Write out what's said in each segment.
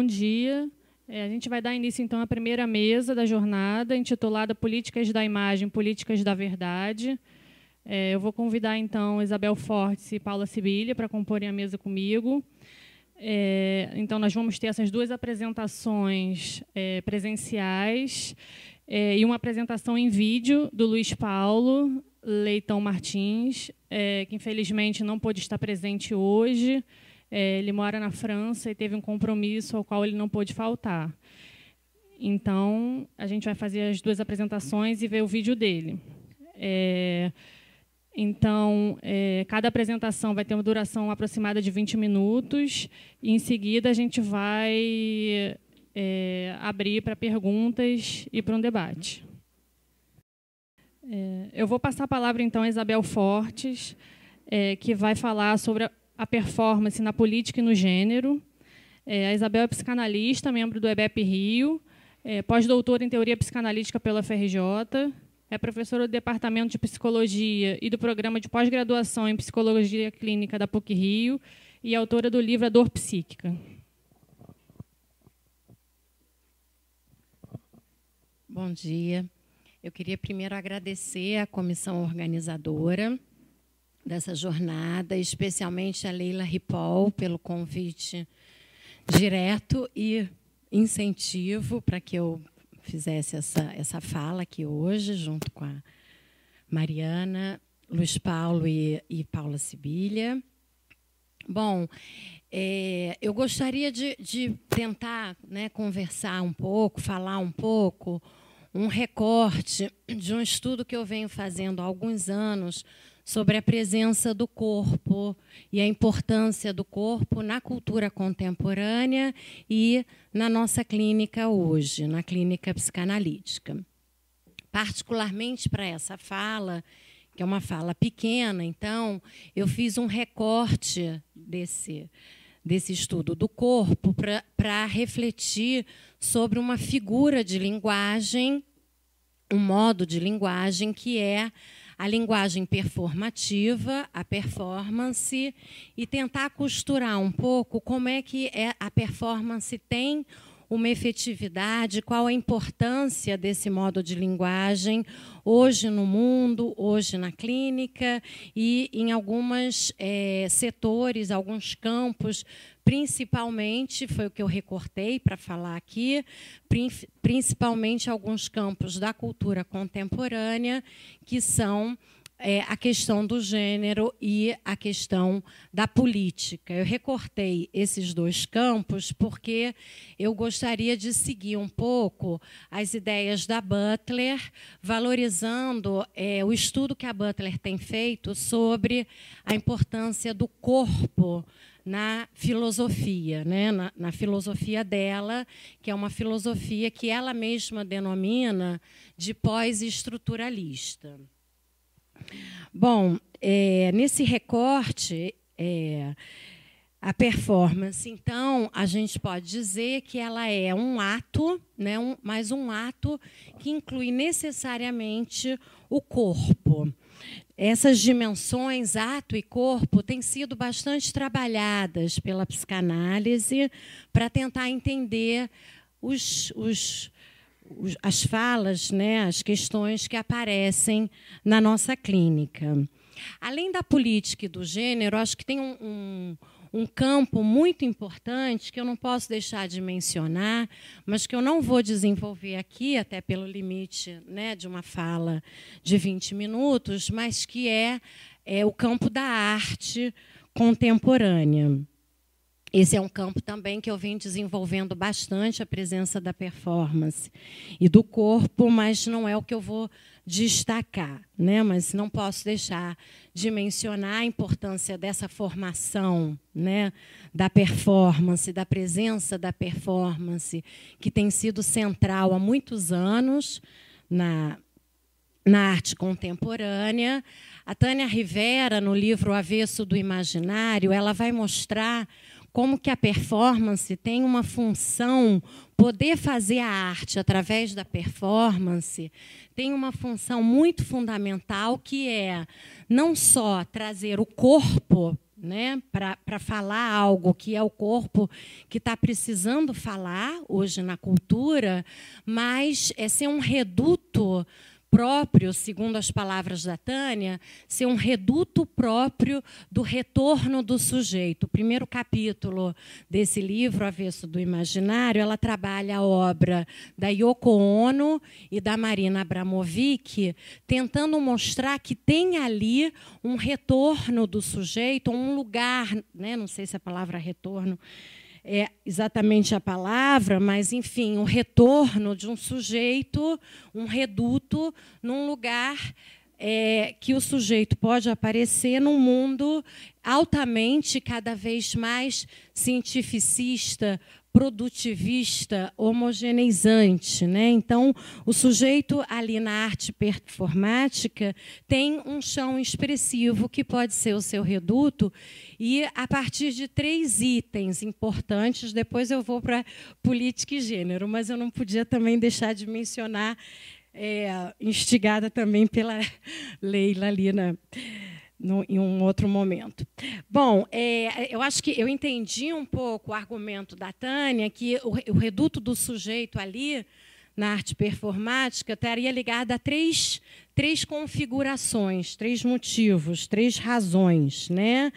bom dia. A gente vai dar início, então, à primeira mesa da jornada, intitulada Políticas da Imagem, Políticas da Verdade. Eu vou convidar, então, Isabel Fortes e Paula Sibília para comporem a mesa comigo. Então, nós vamos ter essas duas apresentações presenciais e uma apresentação em vídeo do Luiz Paulo Leitão Martins, que, infelizmente, não pôde estar presente hoje. Ele mora na França e teve um compromisso ao qual ele não pôde faltar. Então, a gente vai fazer as duas apresentações e ver o vídeo dele. Então, cada apresentação vai ter uma duração aproximada de 20 minutos, e, em seguida, a gente vai abrir para perguntas e para um debate. Eu vou passar a palavra, então, a Isabel Fortes, que vai falar sobre a performance na política e no gênero. A Isabel é psicanalista, membro do EBEP Rio, pós-doutora em teoria psicanalítica pela FRJ, é professora do Departamento de Psicologia e do Programa de Pós-Graduação em Psicologia Clínica da PUC-Rio e autora do livro A Dor Psíquica. Bom dia. Eu queria primeiro agradecer à comissão organizadora dessa jornada, especialmente a Leila Ripoll, pelo convite direto e incentivo para que eu fizesse essa fala aqui hoje, junto com a Mariana, Luiz Paulo e Paula Sibília. Bom, eu gostaria de tentar, né, conversar um pouco, falar um pouco, um recorte de um estudo que eu venho fazendo há alguns anos sobre a presença do corpo e a importância do corpo na cultura contemporânea e na nossa clínica hoje, na clínica psicanalítica. Particularmente para essa fala, que é uma fala pequena, então, eu fiz um recorte desse estudo do corpo para refletir sobre uma figura de linguagem, um modo de linguagem que é a linguagem performativa, a performance, e tentar costurar um pouco como é que a performance tem uma efetividade, qual a importância desse modo de linguagem hoje no mundo, hoje na clínica e em alguns setores, alguns campos, principalmente, foi o que eu recortei para falar aqui, principalmente alguns campos da cultura contemporânea, que são a questão do gênero e a questão da política. Eu recortei esses dois campos porque eu gostaria de seguir um pouco as ideias da Butler, valorizando o estudo que a Butler tem feito sobre a importância do corpo na filosofia, né? na filosofia dela, que é uma filosofia que ela mesma denomina de pós-estruturalista. Bom, nesse recorte, a performance, então, a gente pode dizer que ela é um ato, né, mas um ato que inclui necessariamente o corpo. Essas dimensões, ato e corpo, têm sido bastante trabalhadas pela psicanálise para tentar entender as falas, né, as questões que aparecem na nossa clínica. Além da política e do gênero, acho que tem um campo muito importante que eu não posso deixar de mencionar, mas que eu não vou desenvolver aqui, até pelo limite, né, de uma fala de 20 minutos, mas que é o campo da arte contemporânea. Esse é um campo também que eu venho desenvolvendo bastante, a presença da performance e do corpo, mas não é o que eu vou destacar, né? Mas não posso deixar de mencionar a importância dessa formação, né, da performance, da presença da performance, que tem sido central há muitos anos na arte contemporânea. A Tânia Rivera, no livro Avesso do Imaginário, ela vai mostrar como que a performance tem uma função, poder fazer a arte através da performance, tem uma função muito fundamental, que é não só trazer o corpo né, para falar algo que é o corpo que está precisando falar hoje na cultura, mas é ser um reduto próprio, segundo as palavras da Tânia, ser um reduto próprio do retorno do sujeito. O primeiro capítulo desse livro, Avesso do Imaginário, ela trabalha a obra da Yoko Ono e da Marina Abramovic, tentando mostrar que tem ali um retorno do sujeito, um lugar, né? Não sei se a palavra retorno é exatamente a palavra, mas, enfim, o retorno de um sujeito, um reduto, num lugar que o sujeito pode aparecer num mundo altamente, cada vez mais cientificista, produtivista, homogeneizante, né? Então, o sujeito ali na arte performática tem um chão expressivo que pode ser o seu reduto, e a partir de 3 itens importantes, depois eu vou para política e gênero, mas eu não podia também deixar de mencionar, instigada também pela Leila ali em um outro momento. Bom, eu acho que eu entendi um pouco o argumento da Tânia, que o reduto do sujeito ali, na arte performática, estaria ligado a três configurações, 3 motivos, 3 razões, né?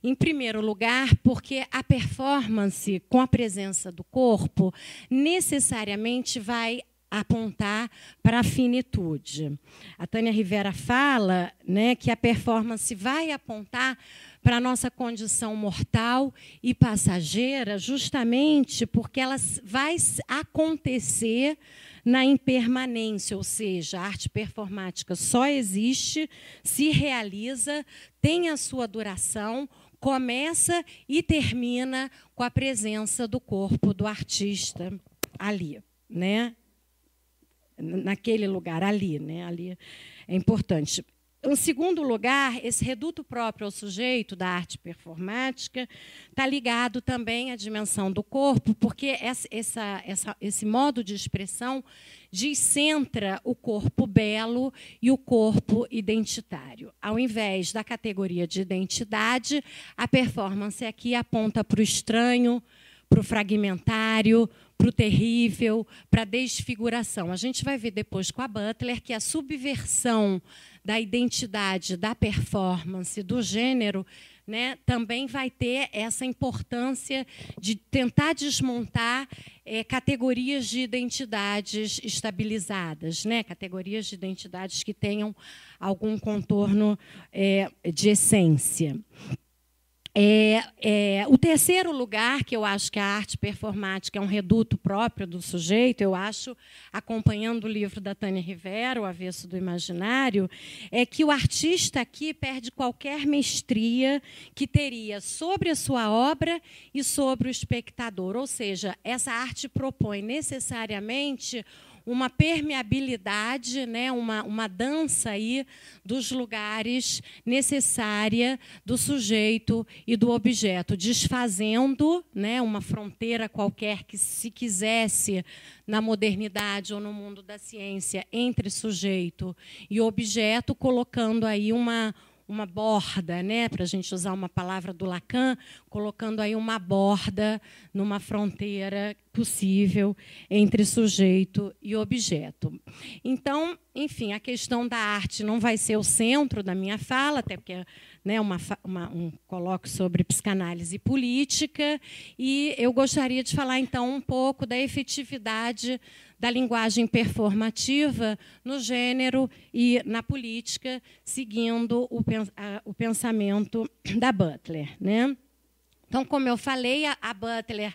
Em primeiro lugar, porque a performance, com a presença do corpo, necessariamente vai apontar para a finitude. A Tânia Rivera fala, né, que a performance vai apontar para a nossa condição mortal e passageira, justamente porque ela vai acontecer na impermanência, ou seja, a arte performática só existe, se realiza, tem a sua duração, começa e termina com a presença do corpo do artista ali, né? Naquele lugar, ali, né? Ali é importante. Em segundo lugar, esse reduto próprio ao sujeito da arte performática está ligado também à dimensão do corpo, porque esse modo de expressão descentra o corpo belo e o corpo identitário. Ao invés da categoria de identidade, a performance aqui aponta para o estranho, para o fragmentário, para o terrível, para a desfiguração. A gente vai ver depois com a Butler que a subversão da identidade, da performance, do gênero, né, também vai ter essa importância de tentar desmontar categorias de identidades estabilizadas, né, categorias de identidades que tenham algum contorno de essência. O terceiro lugar, que eu acho que a arte performática é um reduto próprio do sujeito, eu acho, acompanhando o livro da Tânia Rivera, O Avesso do Imaginário, é que o artista aqui perde qualquer mestria que teria sobre a sua obra e sobre o espectador. Ou seja, essa arte propõe necessariamente uma permeabilidade, né, uma dança aí dos lugares necessária do sujeito e do objeto, desfazendo, né, uma fronteira qualquer que se quisesse na modernidade ou no mundo da ciência entre sujeito e objeto, colocando aí uma borda, né, para a gente usar uma palavra do Lacan, colocando aí uma borda numa fronteira possível entre sujeito e objeto. Então, enfim, a questão da arte não vai ser o centro da minha fala, até porque, né, um colóquio sobre psicanálise e política, e eu gostaria de falar, então, um pouco da efetividade da linguagem performativa no gênero e na política, seguindo o pensamento da Butler, né? Então, como eu falei, a Butler,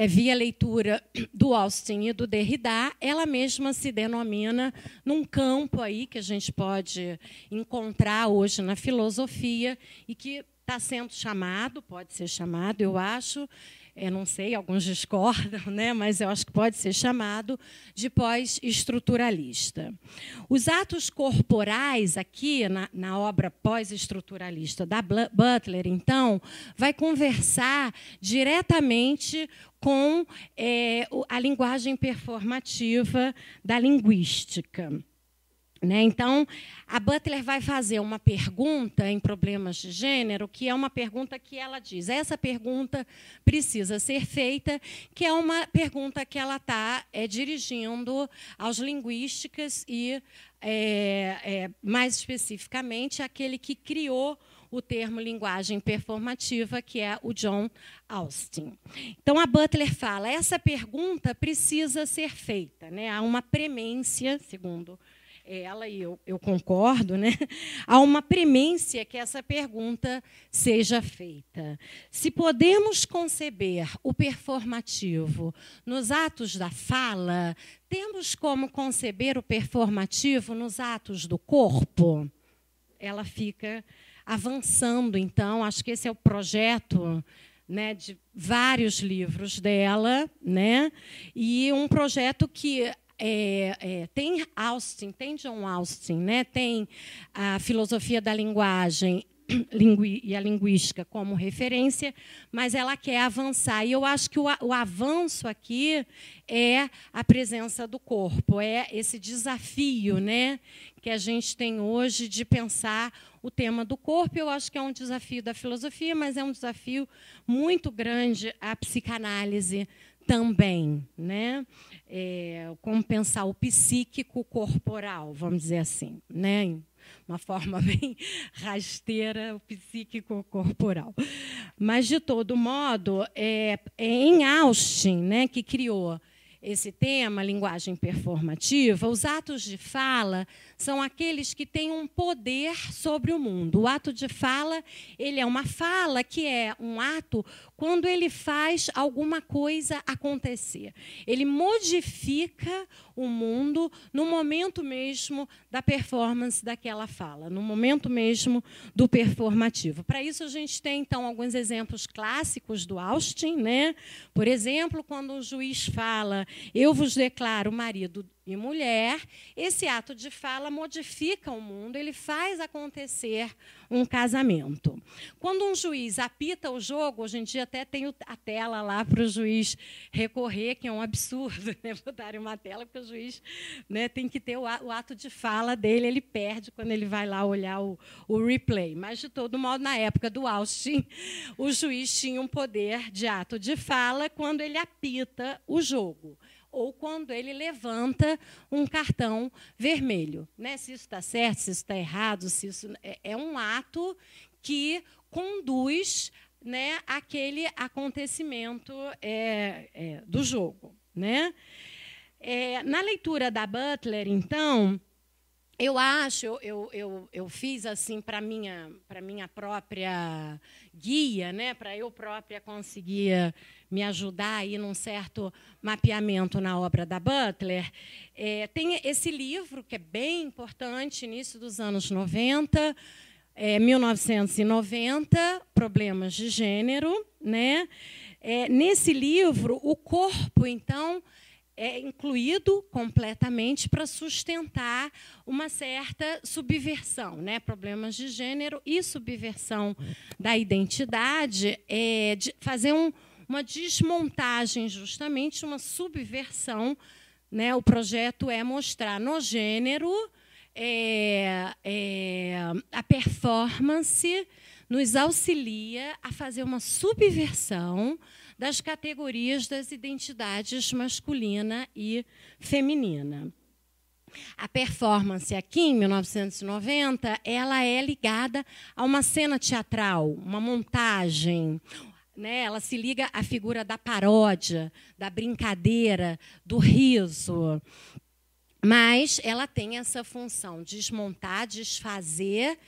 via leitura do Austin e do Derrida, ela mesma se denomina num campo aí que a gente pode encontrar hoje na filosofia e que está sendo chamado, pode ser chamado, eu acho, não sei, alguns discordam, né, mas eu acho que pode ser chamado de pós-estruturalista. Os atos corporais aqui, na obra pós-estruturalista da Butler, então, vai conversar diretamente com a linguagem performativa da linguística. Né? Então, a Butler vai fazer uma pergunta em problemas de gênero, que é uma pergunta que ela diz, essa pergunta precisa ser feita, que é uma pergunta que ela está dirigindo aos linguísticas e, mais especificamente, àquele que criou o termo linguagem performativa, que é o John Austin. Então, a Butler fala, essa pergunta precisa ser feita. Né? Há uma premência, segundo ela, e eu concordo, né? Há uma premência que essa pergunta seja feita. Se podemos conceber o performativo nos atos da fala, temos como conceber o performativo nos atos do corpo? Ela fica avançando, então, acho que esse é o projeto, né, de vários livros dela, né? E um projeto que tem Austin, tem John Austin, né? Tem a filosofia da linguagem e a linguística como referência, mas ela quer avançar. E eu acho que o avanço aqui é a presença do corpo, é esse desafio, né, que a gente tem hoje de pensar o tema do corpo. Eu acho que é um desafio da filosofia, mas é um desafio muito grande a psicanálise também, né? Como pensar o psíquico corporal, vamos dizer assim, né? Uma forma bem rasteira, o psíquico corporal. Mas, de todo modo, em Austin, né, que criou esse tema, linguagem performativa, os atos de fala são aqueles que têm um poder sobre o mundo. O ato de fala, ele é uma fala que é um ato quando ele faz alguma coisa acontecer. Ele modifica o mundo no momento mesmo da performance daquela fala, no momento mesmo do performativo. Para isso, a gente tem, então, alguns exemplos clássicos do Austin, né? Por exemplo, quando um juiz fala, eu vos declaro marido e mulher, esse ato de fala modifica o mundo, ele faz acontecer um casamento. Quando um juiz apita o jogo, hoje em dia até tem a tela lá para o juiz recorrer, que é um absurdo, né, botarem uma tela, porque o juiz, né, tem que ter o ato de fala dele, ele perde quando ele vai lá olhar o replay. Mas, de todo modo, na época do Austin, o juiz tinha um poder de ato de fala quando ele apita o jogo, ou quando ele levanta um cartão vermelho. Né? Se isso está certo, se isso está errado, se isso é um ato que conduz, né, aquele acontecimento do jogo. Né? Na leitura da Butler, então, eu fiz assim para minha própria guia, né, para eu própria conseguir me ajudar aí num certo mapeamento na obra da Butler. Tem esse livro que é bem importante, início dos anos 90, 1990, Problemas de Gênero, né? Nesse livro, o corpo, então, é incluído completamente para sustentar uma certa subversão, né? Problemas de gênero e subversão da identidade, de fazer uma desmontagem, justamente uma subversão. Né? O projeto é mostrar no gênero a performance nos auxilia a fazer uma subversão das categorias das identidades masculina e feminina. A performance aqui, em 1990, ela é ligada a uma cena teatral, uma montagem. Né? Ela se liga à figura da paródia, da brincadeira, do riso. Mas ela tem essa função, desmontar, desfazer,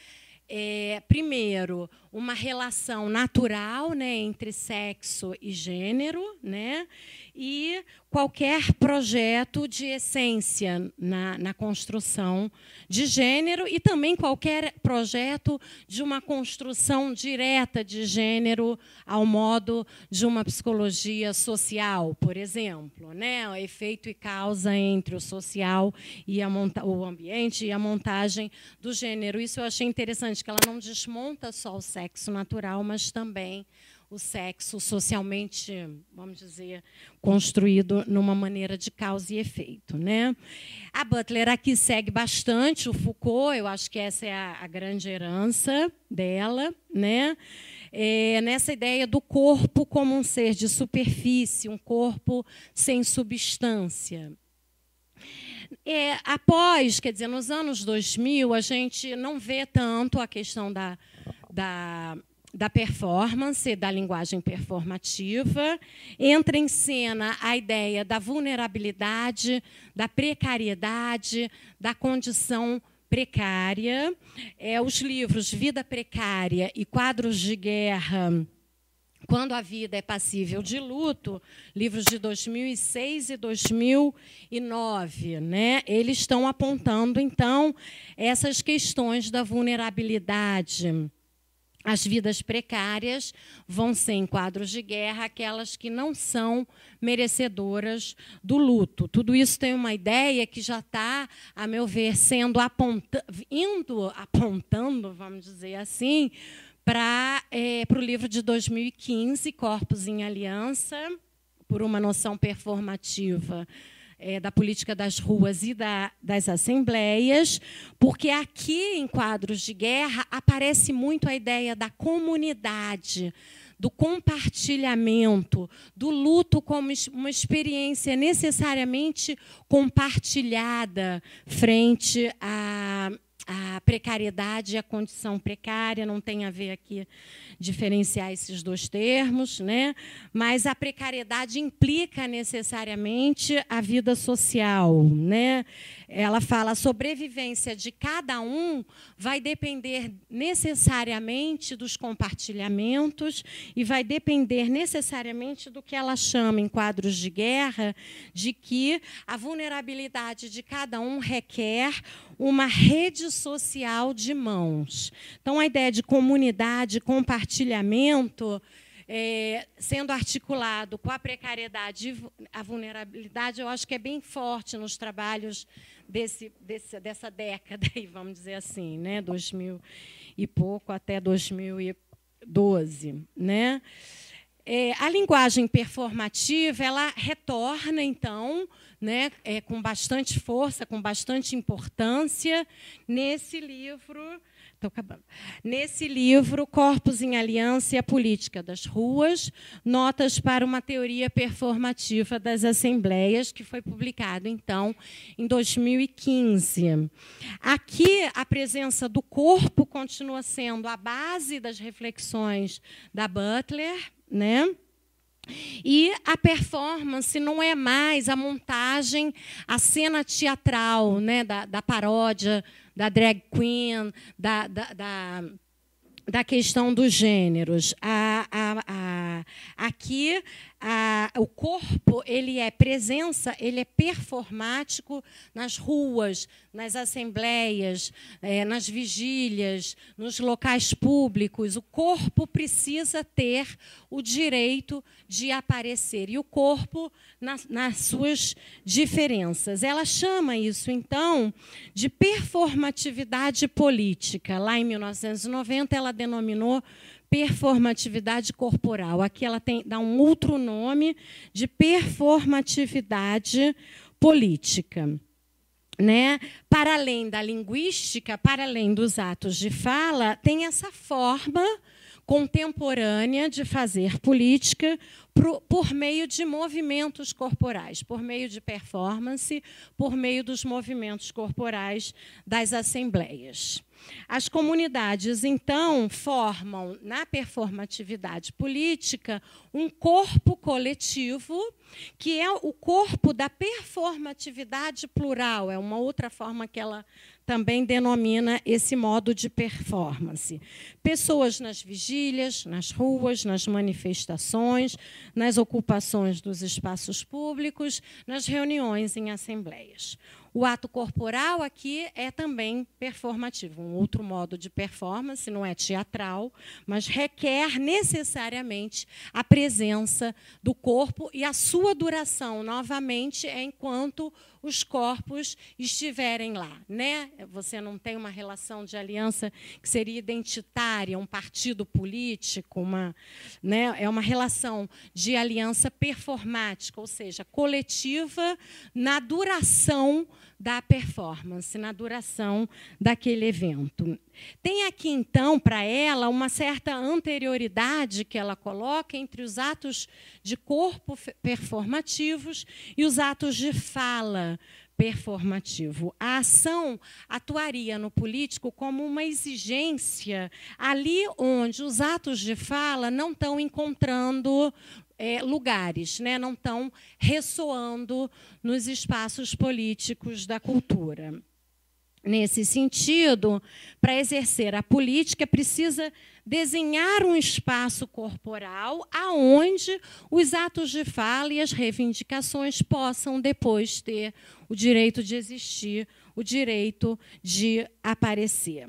primeiro, uma relação natural, né, entre sexo e gênero, né, e qualquer projeto de essência na construção de gênero e também qualquer projeto de uma construção direta de gênero ao modo de uma psicologia social, por exemplo, né, o efeito e causa entre o social e o ambiente e a montagem do gênero. Isso eu achei interessante, que ela não desmonta só o sexo natural, mas também o sexo socialmente, vamos dizer, construído numa maneira de causa e efeito, né? A Butler aqui segue bastante o Foucault, eu acho que essa é a grande herança dela, né? Nessa ideia do corpo como um ser de superfície, um corpo sem substância. Após, quer dizer, nos anos 2000, a gente não vê tanto a questão da performance, da linguagem performativa. Entra em cena a ideia da vulnerabilidade, da precariedade, da condição precária. Os livros Vida Precária e Quadros de Guerra, Quando a Vida é Passível de Luto, livros de 2006 e 2009, né? Eles estão apontando, então, essas questões da vulnerabilidade. As vidas precárias vão ser, em quadros de guerra, aquelas que não são merecedoras do luto. Tudo isso tem uma ideia que já está, a meu ver, sendo apontando, vamos dizer assim, para o livro de 2015, Corpos em Aliança, por uma noção performativa da política das ruas e das assembleias, porque aqui, em Quadros de Guerra, aparece muito a ideia da comunidade, do compartilhamento, do luto como uma experiência necessariamente compartilhada frente à precariedade e a condição precária. Não tem a ver aqui diferenciar esses dois termos, né? Mas a precariedade implica necessariamente a vida social, né? Ela fala a sobrevivência de cada um vai depender necessariamente dos compartilhamentos e vai depender necessariamente do que ela chama, em Quadros de Guerra, de que a vulnerabilidade de cada um requer uma rede social de mãos. Então, a ideia de comunidade, compartilhamento, sendo articulado com a precariedade e a vulnerabilidade, eu acho que é bem forte nos trabalhos dessa década, vamos dizer assim, né? 2000 e pouco até 2012. Né? A linguagem performativa, ela retorna, então, né, com bastante força, com bastante importância, nesse livro. Estou acabando. Nesse livro, Corpos em Aliança e a Política das Ruas, Notas para uma Teoria Performativa das Assembleias, que foi publicado, então, em 2015. Aqui, a presença do corpo continua sendo a base das reflexões da Butler, né? E a performance não é mais a montagem, a cena teatral, né, da paródia, da drag queen, da questão dos gêneros. Aqui, o corpo ele é presença, ele é performático nas ruas, nas assembleias, nas vigílias, nos locais públicos. O corpo precisa ter o direito de aparecer, e o corpo nas suas diferenças. Ela chama isso, então, de performatividade política. Lá em 1990, ela denominou performatividade corporal. Aqui ela dá um outro nome de performatividade política. Né? Para além da linguística, para além dos atos de fala, tem essa forma contemporânea de fazer política por meio de movimentos corporais, por meio de performance, por meio dos movimentos corporais das assembleias. As comunidades, então, formam, na performatividade política, um corpo coletivo, que é o corpo da performatividade plural. É uma outra forma que ela também denomina esse modo de performance. Pessoas nas vigílias, nas ruas, nas manifestações, nas ocupações dos espaços públicos, nas reuniões em assembleias. O ato corporal aqui é também performativo, um outro modo de performance, não é teatral, mas requer necessariamente a presença do corpo e a sua duração, novamente, é enquanto os corpos estiverem lá, né? Você não tem uma relação de aliança que seria identitária, um partido político, né? É uma relação de aliança performática, ou seja, coletiva na duração da performance, na duração daquele evento. Tem aqui, então, para ela, uma certa anterioridade que ela coloca entre os atos de corpo performativos e os atos de fala performativo. A ação atuaria no político como uma exigência ali onde os atos de fala não estão encontrando lugares, né? Não estão ressoando nos espaços políticos da cultura. Nesse sentido, para exercer a política, precisa desenhar um espaço corporal aonde os atos de fala e as reivindicações possam depois ter o direito de existir, o direito de aparecer.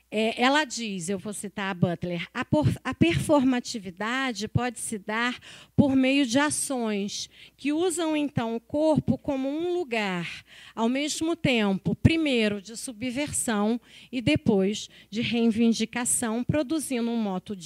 Ela diz, eu vou citar a Butler, a performatividade pode se dar por meio de ações que usam, então, o corpo como um lugar, ao mesmo tempo, primeiro, de subversão e depois de reivindicação, produzindo um modo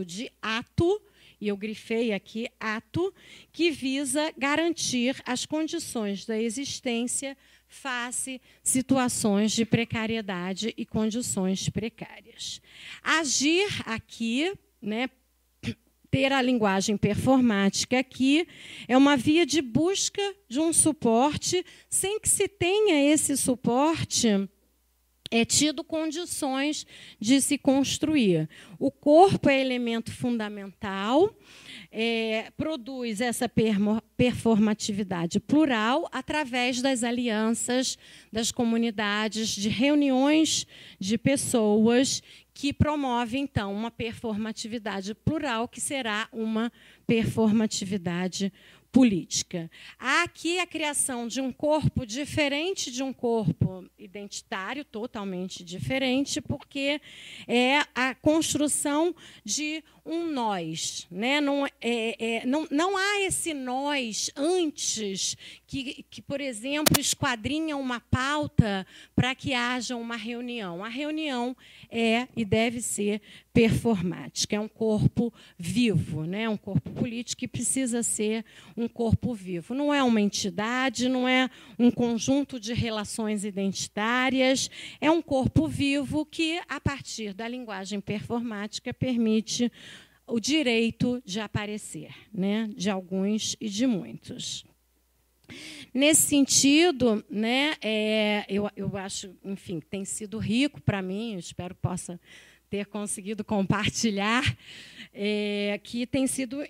de ato, e eu grifei aqui ato, que visa garantir as condições da existência face situações de precariedade e condições precárias. Agir aqui, né, ter a linguagem performática aqui, é uma via de busca de um suporte, sem que se tenha esse suporte tido condições de se construir. O corpo é elemento fundamental, produz essa performatividade plural através das alianças, das comunidades, de reuniões de pessoas que promovem, então, uma performatividade plural, que será uma performatividade política. Há aqui a criação de um corpo diferente de um corpo identitário, totalmente diferente, porque é a construção de um nós, né? Não há esse nós antes que, por exemplo, esquadrinha uma pauta para que haja uma reunião. A reunião é e deve ser performática, é um corpo vivo, né? Um corpo político que precisa ser um corpo vivo. Não é uma entidade, não é um conjunto de relações identitárias, é um corpo vivo que, a partir da linguagem performática, permite o direito de aparecer, né? De alguns e de muitos. Nesse sentido, né, eu acho, enfim, tem sido rico para mim, espero que possa ter conseguido compartilhar, que tem sido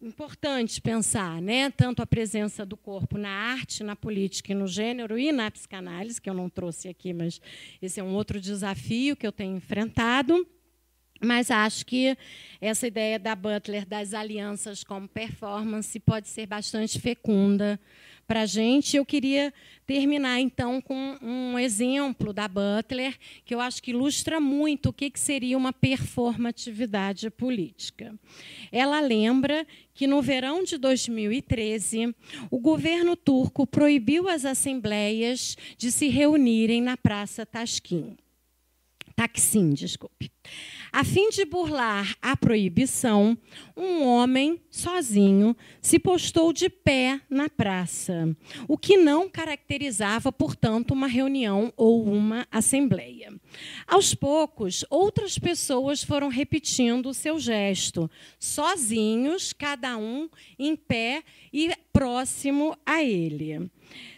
importante pensar, né, tanto a presença do corpo na arte, na política e no gênero e na psicanálise, que eu não trouxe aqui, mas esse é um outro desafio que eu tenho enfrentado. Mas acho que essa ideia da Butler das alianças como performance pode ser bastante fecunda para a gente. Eu queria terminar, então, com um exemplo da Butler, que eu acho que ilustra muito o que seria uma performatividade política. Ela lembra que, no verão de 2013, o governo turco proibiu as assembleias de se reunirem na Praça Taksim, desculpe. A fim de burlar a proibição, um homem, sozinho, se postou de pé na praça, o que não caracterizava, portanto, uma reunião ou uma assembleia. Aos poucos, outras pessoas foram repetindo o seu gesto, sozinhos, cada um em pé e próximo a ele.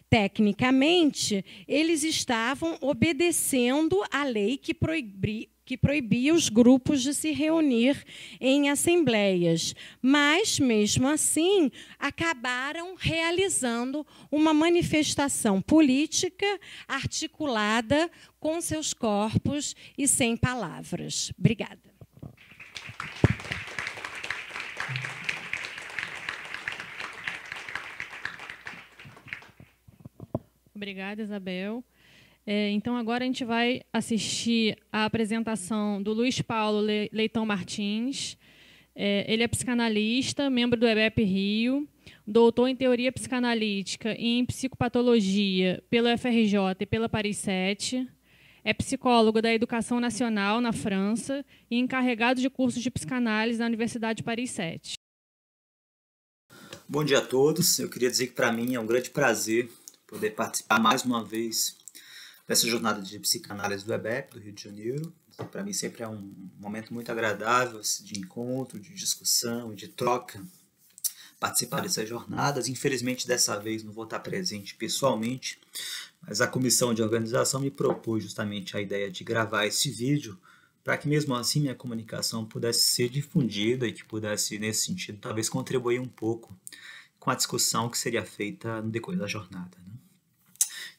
Tecnicamente, eles estavam obedecendo à lei que proibia os grupos de se reunir em assembleias, mas, mesmo assim, acabaram realizando uma manifestação política articulada com seus corpos e sem palavras. Obrigada. Obrigada, Isabel. Então, agora a gente vai assistir a apresentação do Luiz Paulo Leitão Martins. Ele é psicanalista, membro do EBEP Rio, doutor em teoria psicanalítica e em psicopatologia pela UFRJ e pela Paris 7. É psicólogo da Educação Nacional na França e encarregado de cursos de psicanálise na Universidade de Paris 7. Bom dia a todos. Eu queria dizer que para mim é um grande prazer poder participar mais uma vez dessa jornada de psicanálise do EBEP, do Rio de Janeiro. Para mim sempre é um momento muito agradável de encontro, de discussão, de troca, participar dessas jornadas. Infelizmente, dessa vez não vou estar presente pessoalmente, mas a comissão de organização me propôs justamente a ideia de gravar esse vídeo para que mesmo assim minha comunicação pudesse ser difundida e que pudesse, nesse sentido, talvez contribuir um pouco com a discussão que seria feita no decorrer da jornada, né?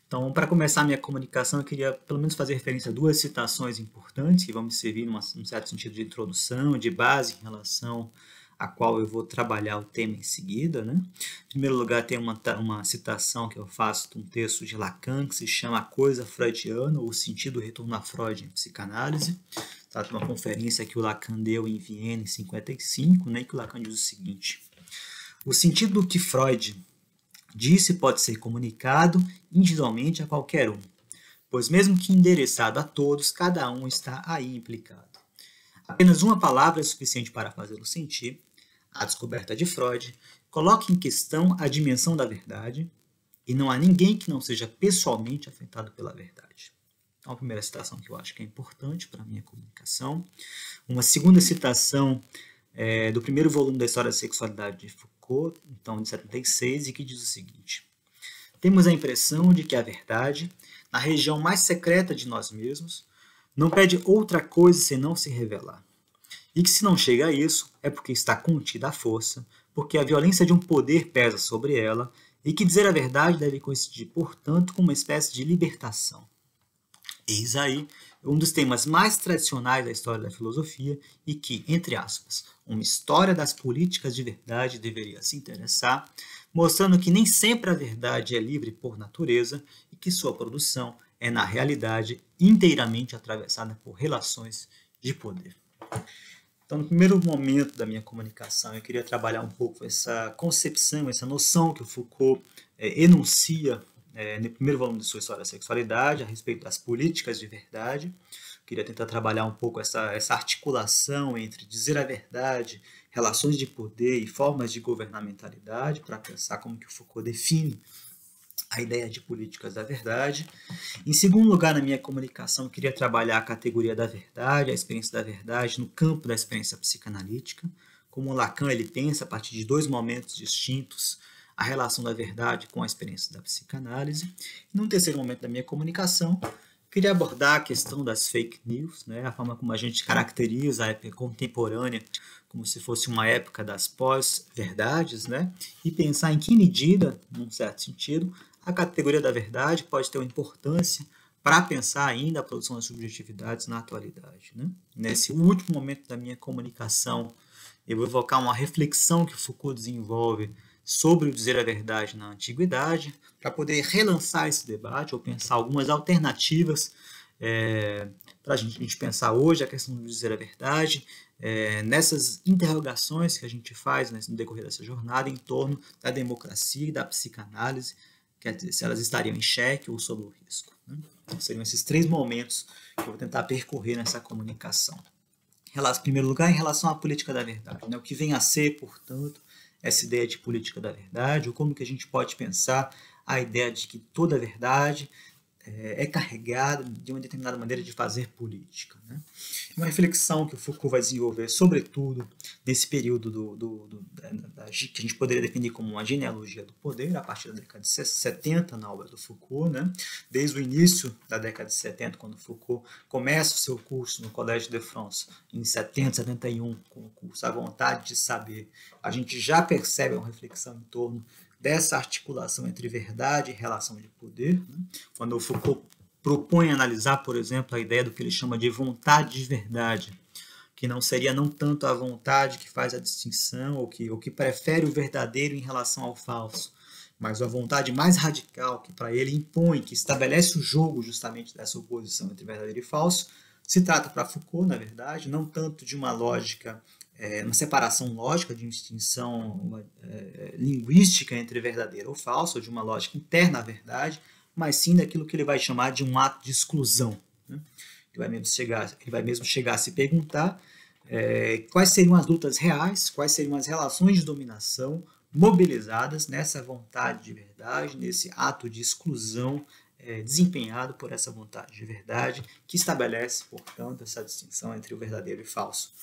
Então, para começar a minha comunicação, eu queria pelo menos fazer referência a duas citações importantes que vão me servir num certo sentido de introdução, de base em relação a qual eu vou trabalhar o tema em seguida, né? Em primeiro lugar, tem uma citação que eu faço de um texto de Lacan, que se chama A Coisa Freudiana, ou O Sentido do Retorno a Freud em Psicanálise. Trata de uma conferência que o Lacan deu em Viena em 1955, né, que o Lacan diz o seguinte: o sentido do que Freud disse pode ser comunicado individualmente a qualquer um, pois mesmo que endereçado a todos, cada um está aí implicado. Apenas uma palavra é suficiente para fazê-lo sentir. A descoberta de Freud coloca em questão a dimensão da verdade e não há ninguém que não seja pessoalmente afetado pela verdade. Então, a primeira citação que eu acho que é importante para a minha comunicação. Uma segunda citação do primeiro volume da História da Sexualidade de Foucault, então de 76, e que diz o seguinte: temos a impressão de que a verdade, na região mais secreta de nós mesmos, não pede outra coisa senão se revelar. E que se não chega a isso, é porque está contida a força, porque a violência de um poder pesa sobre ela, e que dizer a verdade deve coincidir, portanto, com uma espécie de libertação. Eis aí um dos temas mais tradicionais da história da filosofia e que, entre aspas, uma história das políticas de verdade deveria se interessar, mostrando que nem sempre a verdade é livre por natureza e que sua produção é, na realidade, inteiramente atravessada por relações de poder. Então, no primeiro momento da minha comunicação, eu queria trabalhar um pouco essa concepção, essa noção que o Foucault enuncia no primeiro volume de sua História da Sexualidade, a respeito das políticas de verdade. Eu queria tentar trabalhar um pouco essa articulação entre dizer a verdade, relações de poder e formas de governamentalidade, para pensar como que o Foucault define a ideia de políticas da verdade. Em segundo lugar, na minha comunicação, eu queria trabalhar a categoria da verdade, a experiência da verdade no campo da experiência psicanalítica, como Lacan ele pensa a partir de dois momentos distintos a relação da verdade com a experiência da psicanálise. E num terceiro momento da minha comunicação, eu queria abordar a questão das fake news, né, a forma como a gente caracteriza a época contemporânea como se fosse uma época das pós-verdades, né, e pensar em que medida, num certo sentido, a categoria da verdade pode ter uma importância para pensar ainda a produção das subjetividades na atualidade, né? Nesse último momento da minha comunicação, eu vou evocar uma reflexão que Foucault desenvolve sobre o dizer a verdade na antiguidade, para poder relançar esse debate ou pensar algumas alternativas para a gente pensar hoje a questão do dizer a verdade, nessas interrogações que a gente faz, né, no decorrer dessa jornada em torno da democracia e da psicanálise, quer dizer, se elas estariam em xeque ou sob o risco, né? Então, seriam esses três momentos que eu vou tentar percorrer nessa comunicação. Em primeiro lugar, em relação à política da verdade, né, o que vem a ser, portanto, essa ideia de política da verdade, ou como que a gente pode pensar a ideia de que toda verdade é carregada de uma determinada maneira de fazer política, né? Uma reflexão que o Foucault vai desenvolver, sobretudo, nesse período que a gente poderia definir como uma genealogia do poder, a partir da década de 70, na obra do Foucault, né? Desde o início da década de 70, quando Foucault começa o seu curso no Collège de France, em 70, 71, com o curso A Vontade de Saber, a gente já percebe uma reflexão em torno dessa articulação entre verdade e relação de poder, né? Quando o Foucault propõe analisar, por exemplo, a ideia do que ele chama de vontade de verdade, que não seria não tanto a vontade que faz a distinção ou que prefere o verdadeiro em relação ao falso, mas a vontade mais radical que para ele impõe, que estabelece o jogo justamente dessa oposição entre verdadeiro e falso, se trata para Foucault, na verdade, não tanto de uma lógica, uma separação lógica, de distinção linguística entre verdadeiro ou falso, ou de uma lógica interna à verdade, mas sim daquilo que ele vai chamar de um ato de exclusão. Né? Ele vai mesmo chegar a se perguntar quais seriam as lutas reais, quais seriam as relações de dominação mobilizadas nessa vontade de verdade, nesse ato de exclusão desempenhado por essa vontade de verdade, que estabelece, portanto, essa distinção entre o verdadeiro e falso.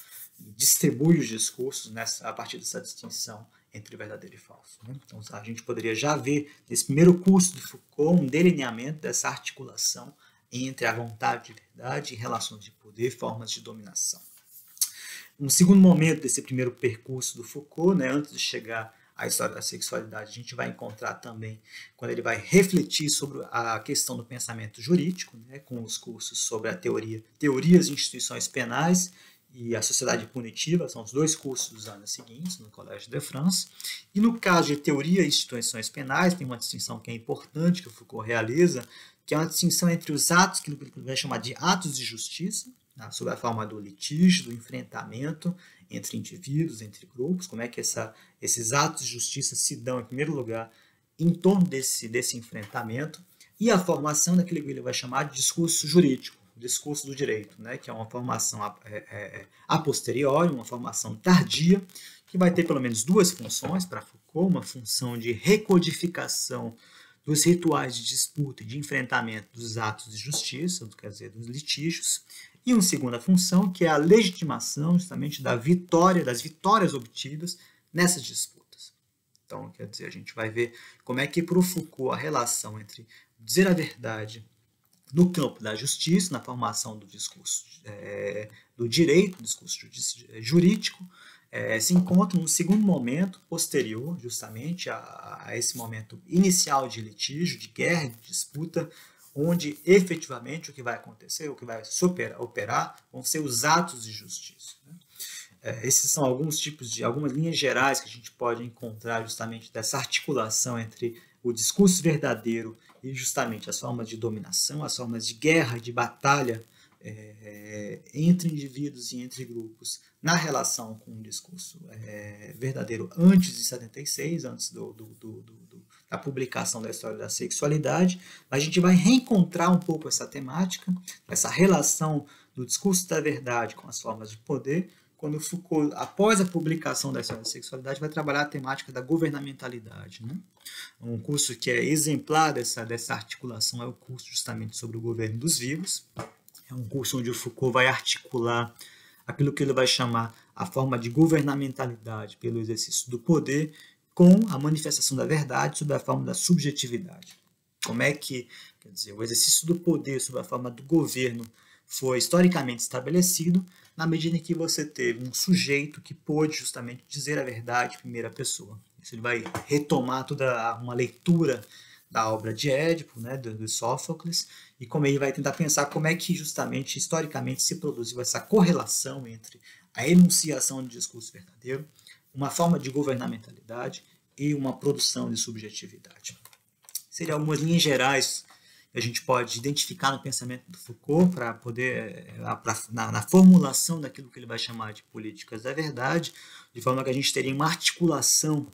E distribui os discursos a partir dessa distinção entre verdadeiro e falso. Né? Então, a gente poderia já ver, nesse primeiro curso de Foucault, um delineamento dessa articulação entre a vontade de verdade e relações de poder, formas de dominação. Um segundo momento desse primeiro percurso do Foucault, né, antes de chegar à história da sexualidade, a gente vai encontrar também quando ele vai refletir sobre a questão do pensamento jurídico, né, com os cursos sobre a teorias de instituições penais e a sociedade punitiva, são os 2 cursos dos anos seguintes, no Collège de France. E no caso de teoria e instituições penais, tem uma distinção que é importante que o Foucault realiza, que é uma distinção entre os atos, que ele vai chamar de atos de justiça, né, sob a forma do litígio, do enfrentamento entre indivíduos, entre grupos, como é que esses atos de justiça se dão, em primeiro lugar, em torno desse enfrentamento, e a formação daquilo que ele vai chamar de discurso jurídico, discurso do direito, né, que é uma formação a posteriori, uma formação tardia, que vai ter pelo menos 2 funções para Foucault, uma função de recodificação dos rituais de disputa e de enfrentamento dos atos de justiça, quer dizer, dos litígios, e uma segunda função, que é a legitimação justamente das vitórias obtidas nessas disputas. Então, quer dizer, a gente vai ver como é que para o Foucault a relação entre dizer a verdade no campo da justiça, na formação do discurso do direito, do discurso jurídico, se encontra num segundo momento posterior, justamente, a esse momento inicial de litígio, de guerra, de disputa, onde efetivamente o que vai acontecer, o que vai operar, vão ser os atos de justiça. Né? Esses são algumas linhas gerais que a gente pode encontrar justamente dessa articulação entre o discurso verdadeiro e justamente as formas de dominação, as formas de guerra, de batalha entre indivíduos e entre grupos na relação com o discurso verdadeiro antes de 76, antes da publicação da história da sexualidade. A gente vai reencontrar um pouco essa temática, essa relação do discurso da verdade com as formas de poder, quando Foucault, após a publicação da história da sexualidade, vai trabalhar a temática da governamentalidade. Né? Um curso que é exemplar dessa articulação é o curso justamente sobre o governo dos vivos. É um curso onde o Foucault vai articular aquilo que ele vai chamar a forma de governamentalidade pelo exercício do poder com a manifestação da verdade sob a forma da subjetividade. Como é que, quer dizer, o exercício do poder sob a forma do governo foi historicamente estabelecido na medida em que você teve um sujeito que pôde justamente dizer a verdade em primeira pessoa. Isso ele vai retomar toda uma leitura da obra de Édipo, né, do Sófocles, e como ele vai tentar pensar como é que justamente historicamente se produziu essa correlação entre a enunciação de discurso verdadeiro, uma forma de governamentalidade e uma produção de subjetividade. Seriam algumas linhas gerais que a gente pode identificar no pensamento do Foucault para poder, na formulação daquilo que ele vai chamar de políticas da verdade, de forma que a gente teria uma articulação,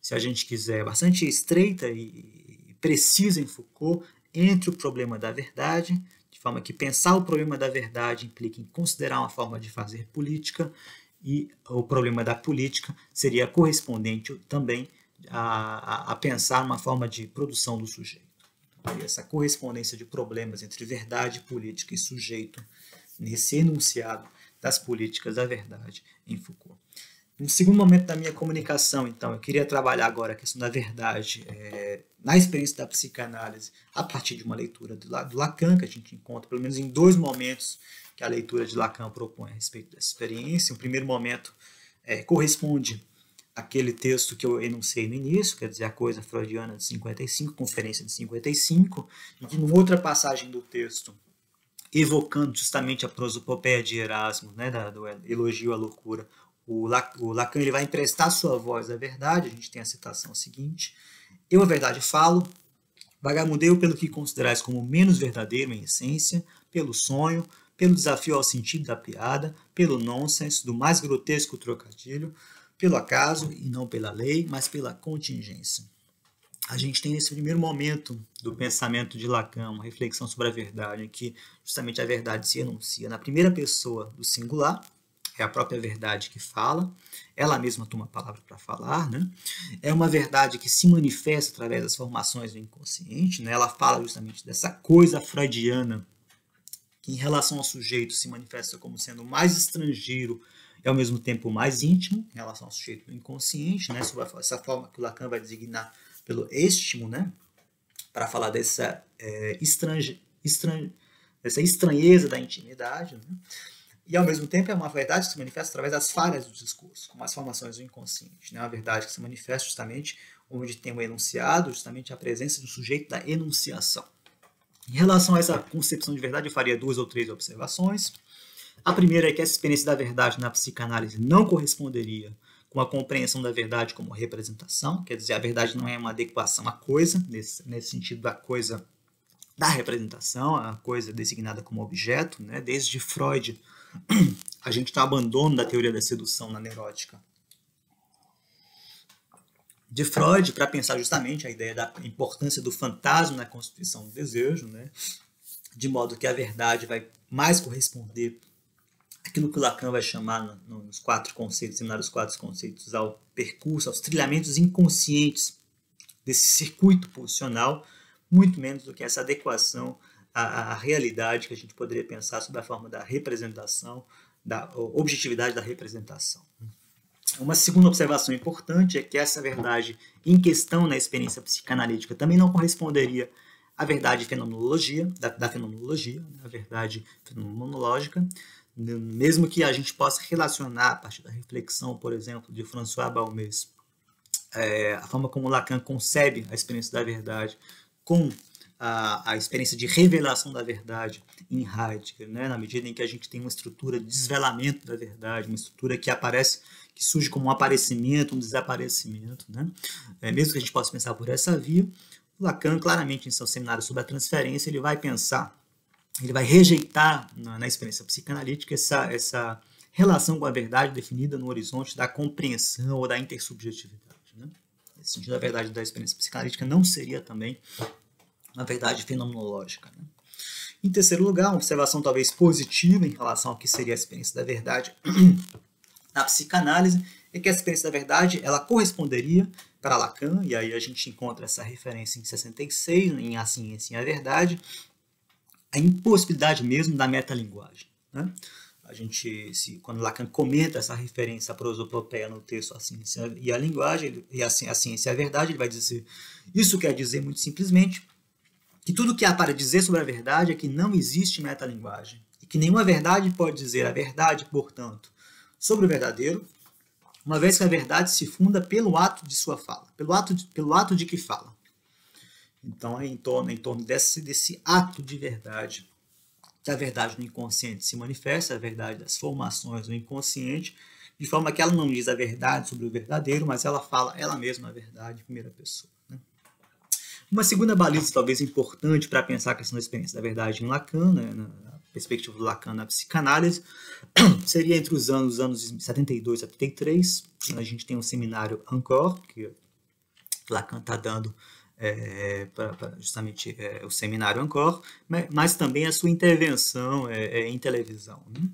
se a gente quiser, bastante estreita e precisa em Foucault, entre o problema da verdade, de forma que pensar o problema da verdade implica em considerar uma forma de fazer política, e o problema da política seria correspondente também a pensar uma forma de produção do sujeito. Então, essa correspondência de problemas entre verdade, política e sujeito nesse enunciado das políticas da verdade em Foucault. No segundo momento da minha comunicação, então, eu queria trabalhar agora a questão da verdade na experiência da psicanálise a partir de uma leitura do Lacan, que a gente encontra pelo menos em 2 momentos que a leitura de Lacan propõe a respeito dessa experiência. O primeiro momento corresponde àquele texto que eu enunciei no início, quer dizer, a coisa freudiana de 55, conferência de 55, em que, numa outra passagem do texto, evocando justamente a prosopopeia de Erasmo, né, do elogio à loucura, o Lacan ele vai emprestar sua voz à verdade. A gente tem a citação seguinte: Eu a verdade falo, vagabundeio pelo que considerais como menos verdadeiro em essência, pelo sonho, pelo desafio ao sentido da piada, pelo nonsense, do mais grotesco trocadilho, pelo acaso e não pela lei, mas pela contingência. A gente tem nesse primeiro momento do pensamento de Lacan uma reflexão sobre a verdade, em que justamente a verdade se enuncia na primeira pessoa do singular, é a própria verdade que fala, ela mesma toma a palavra para falar, né? É uma verdade que se manifesta através das formações do inconsciente, né? Ela fala justamente dessa coisa freudiana que em relação ao sujeito se manifesta como sendo mais estrangeiro e ao mesmo tempo mais íntimo, em relação ao sujeito do inconsciente, né? Sobre essa forma que o Lacan vai designar pelo estimo, né? Para falar dessa estranheza da intimidade, né? E ao mesmo tempo é uma verdade que se manifesta através das falhas do discurso, como as formações do inconsciente, né? Uma verdade que se manifesta justamente onde tem o enunciado, justamente a presença do sujeito da enunciação. Em relação a essa concepção de verdade, eu faria 2 ou 3 observações. A primeira é que essa experiência da verdade na psicanálise não corresponderia com a compreensão da verdade como representação, quer dizer, a verdade não é uma adequação à coisa, nesse sentido da coisa da representação, a coisa designada como objeto, né? Desde Freud, a gente tem o abandono da teoria da sedução na neurótica de Freud para pensar justamente a ideia da importância do fantasma na constituição do desejo, né? De modo que a verdade vai mais corresponder àquilo que o Lacan vai chamar nos 4 conceitos, seminários 4 conceitos, ao percurso, aos trilhamentos inconscientes desse circuito pulsional, muito menos do que essa adequação à realidade que a gente poderia pensar sob a forma da representação, da objetividade da representação. Uma segunda observação importante é que essa verdade em questão na experiência psicanalítica também não corresponderia à verdade fenomenologia, da fenomenologia, a verdade fenomenológica, mesmo que a gente possa relacionar a partir da reflexão, por exemplo, de François Balmès, a forma como Lacan concebe a experiência da verdade com a experiência de revelação da verdade em Heidegger, né? Na medida em que a gente tem uma estrutura de desvelamento da verdade, uma estrutura que aparece, que surge como um aparecimento, um desaparecimento, né? Mesmo que a gente possa pensar por essa via, Lacan, claramente em seu seminário sobre a transferência, ele vai pensar, ele vai rejeitar na experiência psicanalítica essa relação com a verdade definida no horizonte da compreensão ou da intersubjetividade, né? Nesse sentido, a verdade da experiência psicanalítica não seria também uma verdade fenomenológica, né? Em terceiro lugar, uma observação talvez positiva em relação ao que seria a experiência da verdade na psicanálise é que a experiência da verdade ela corresponderia para Lacan, e aí a gente encontra essa referência em 66, em A Ciência e a Verdade, a impossibilidade mesmo da metalinguagem, né? A gente, quando Lacan comenta essa referência à prosopopeia no texto A Ciência e a Linguagem, e a Ciência e a Verdade, ele vai dizer, isso quer dizer muito simplesmente que tudo que há para dizer sobre a verdade é que não existe metalinguagem, e que nenhuma verdade pode dizer a verdade, portanto, sobre o verdadeiro, uma vez que a verdade se funda pelo ato de sua fala, pelo ato de que fala. Então é em torno desse ato de verdade que a verdade no inconsciente se manifesta, a verdade das formações do inconsciente, de forma que ela não diz a verdade sobre o verdadeiro, mas ela fala ela mesma a verdade em primeira pessoa, né? Uma segunda baliza talvez importante para pensar a questão da experiência da verdade em Lacan, né, na perspectiva do Lacan na psicanálise, seria entre os anos 72 a 73, a gente tem um seminário Encore, que Lacan está dando justamente o seminário Encore, mas também a sua intervenção em televisão, né?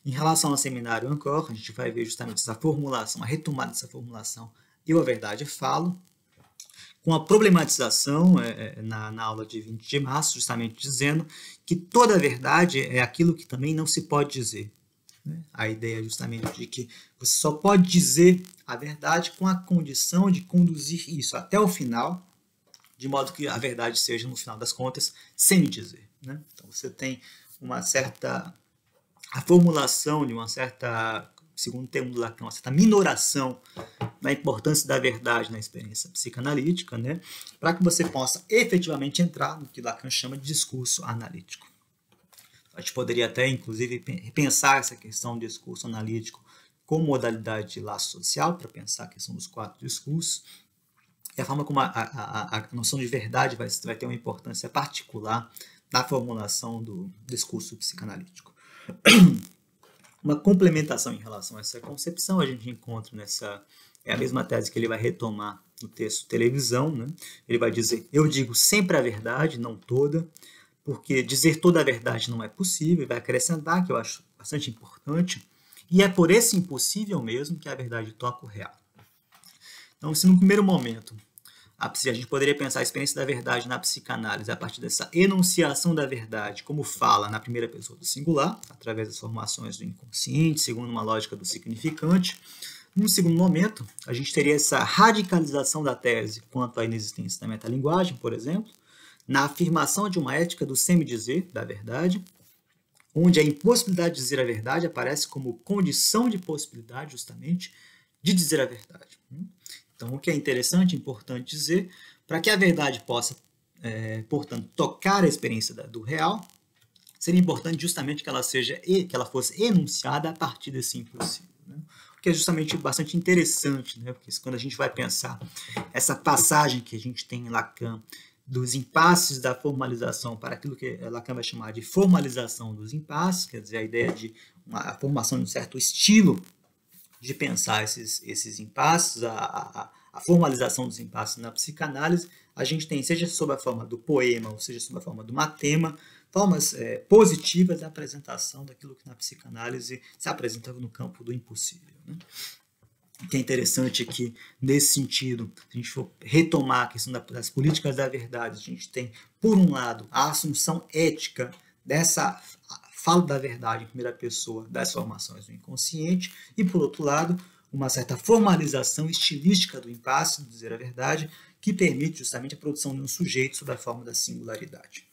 Em relação ao seminário Encore, a gente vai ver justamente essa formulação, a retomada dessa formulação, eu a verdade falo, com a problematização na aula de 20 de março, justamente dizendo que toda verdade é aquilo que também não se pode dizer, né? A ideia justamente de que você só pode dizer a verdade com a condição de conduzir isso até o final, de modo que a verdade seja, no final das contas, semi-dizer, né? Então você tem a formulação de uma certa, segundo o termo do Lacan, uma certa minoração da importância da verdade na experiência psicanalítica, né? Para que você possa efetivamente entrar no que Lacan chama de discurso analítico. A gente poderia até, inclusive, pensar essa questão do discurso analítico como modalidade de laço social, para pensar a questão dos 4 discursos. e a forma como a noção de verdade vai ter uma importância particular na formulação do discurso psicanalítico. Uma complementação em relação a essa concepção a gente encontra é a mesma tese que ele vai retomar no texto Televisão, né? Ele vai dizer: eu digo sempre a verdade, não toda, porque dizer toda a verdade não é possível, e vai acrescentar, que eu acho bastante importante, e é por esse impossível mesmo que a verdade toca o real. Então, se no primeiro momento a gente poderia pensar a experiência da verdade na psicanálise a partir dessa enunciação da verdade, como fala na primeira pessoa do singular, através das formações do inconsciente, segundo uma lógica do significante. Num segundo momento, a gente teria essa radicalização da tese quanto à inexistência da metalinguagem, por exemplo, na afirmação de uma ética do semi-dizer, da verdade, onde a impossibilidade de dizer a verdade aparece como condição de possibilidade, justamente, de dizer a verdade. Então, o que é interessante e importante dizer, para que a verdade possa, portanto, tocar a experiência do real, seria importante justamente que ela fosse enunciada a partir desse impossível, né? O que é justamente bastante interessante, né? Porque quando a gente vai pensar essa passagem que a gente tem em Lacan, dos impasses da formalização para aquilo que Lacan vai chamar de formalização dos impasses, quer dizer, a ideia de a formação de um certo estilo de pensar esses impasses, a formalização dos impasses na psicanálise, a gente tem, seja sob a forma do poema, ou seja sob a forma do matema, formas positivas da apresentação daquilo que na psicanálise se apresenta no campo do impossível, né? O que é interessante é que, nesse sentido, se a gente for retomar a questão das políticas da verdade, a gente tem, por um lado, a assunção ética dessa fala da verdade em primeira pessoa das formações do inconsciente, e, por outro lado, uma certa formalização estilística do impasse, de dizer a verdade, que permite justamente a produção de um sujeito sob a forma da singularidade.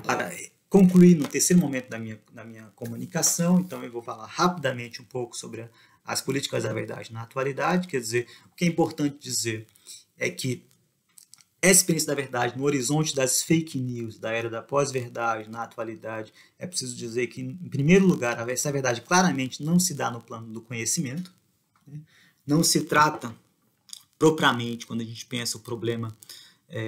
Para concluir no terceiro momento da minha comunicação, então eu vou falar rapidamente um pouco sobre as políticas da verdade na atualidade. Quer dizer, o que é importante dizer é que a experiência da verdade no horizonte das fake news, da era da pós-verdade, na atualidade, é preciso dizer que, em primeiro lugar, essa verdade claramente não se dá no plano do conhecimento, né? Não se trata propriamente, quando a gente pensa o problema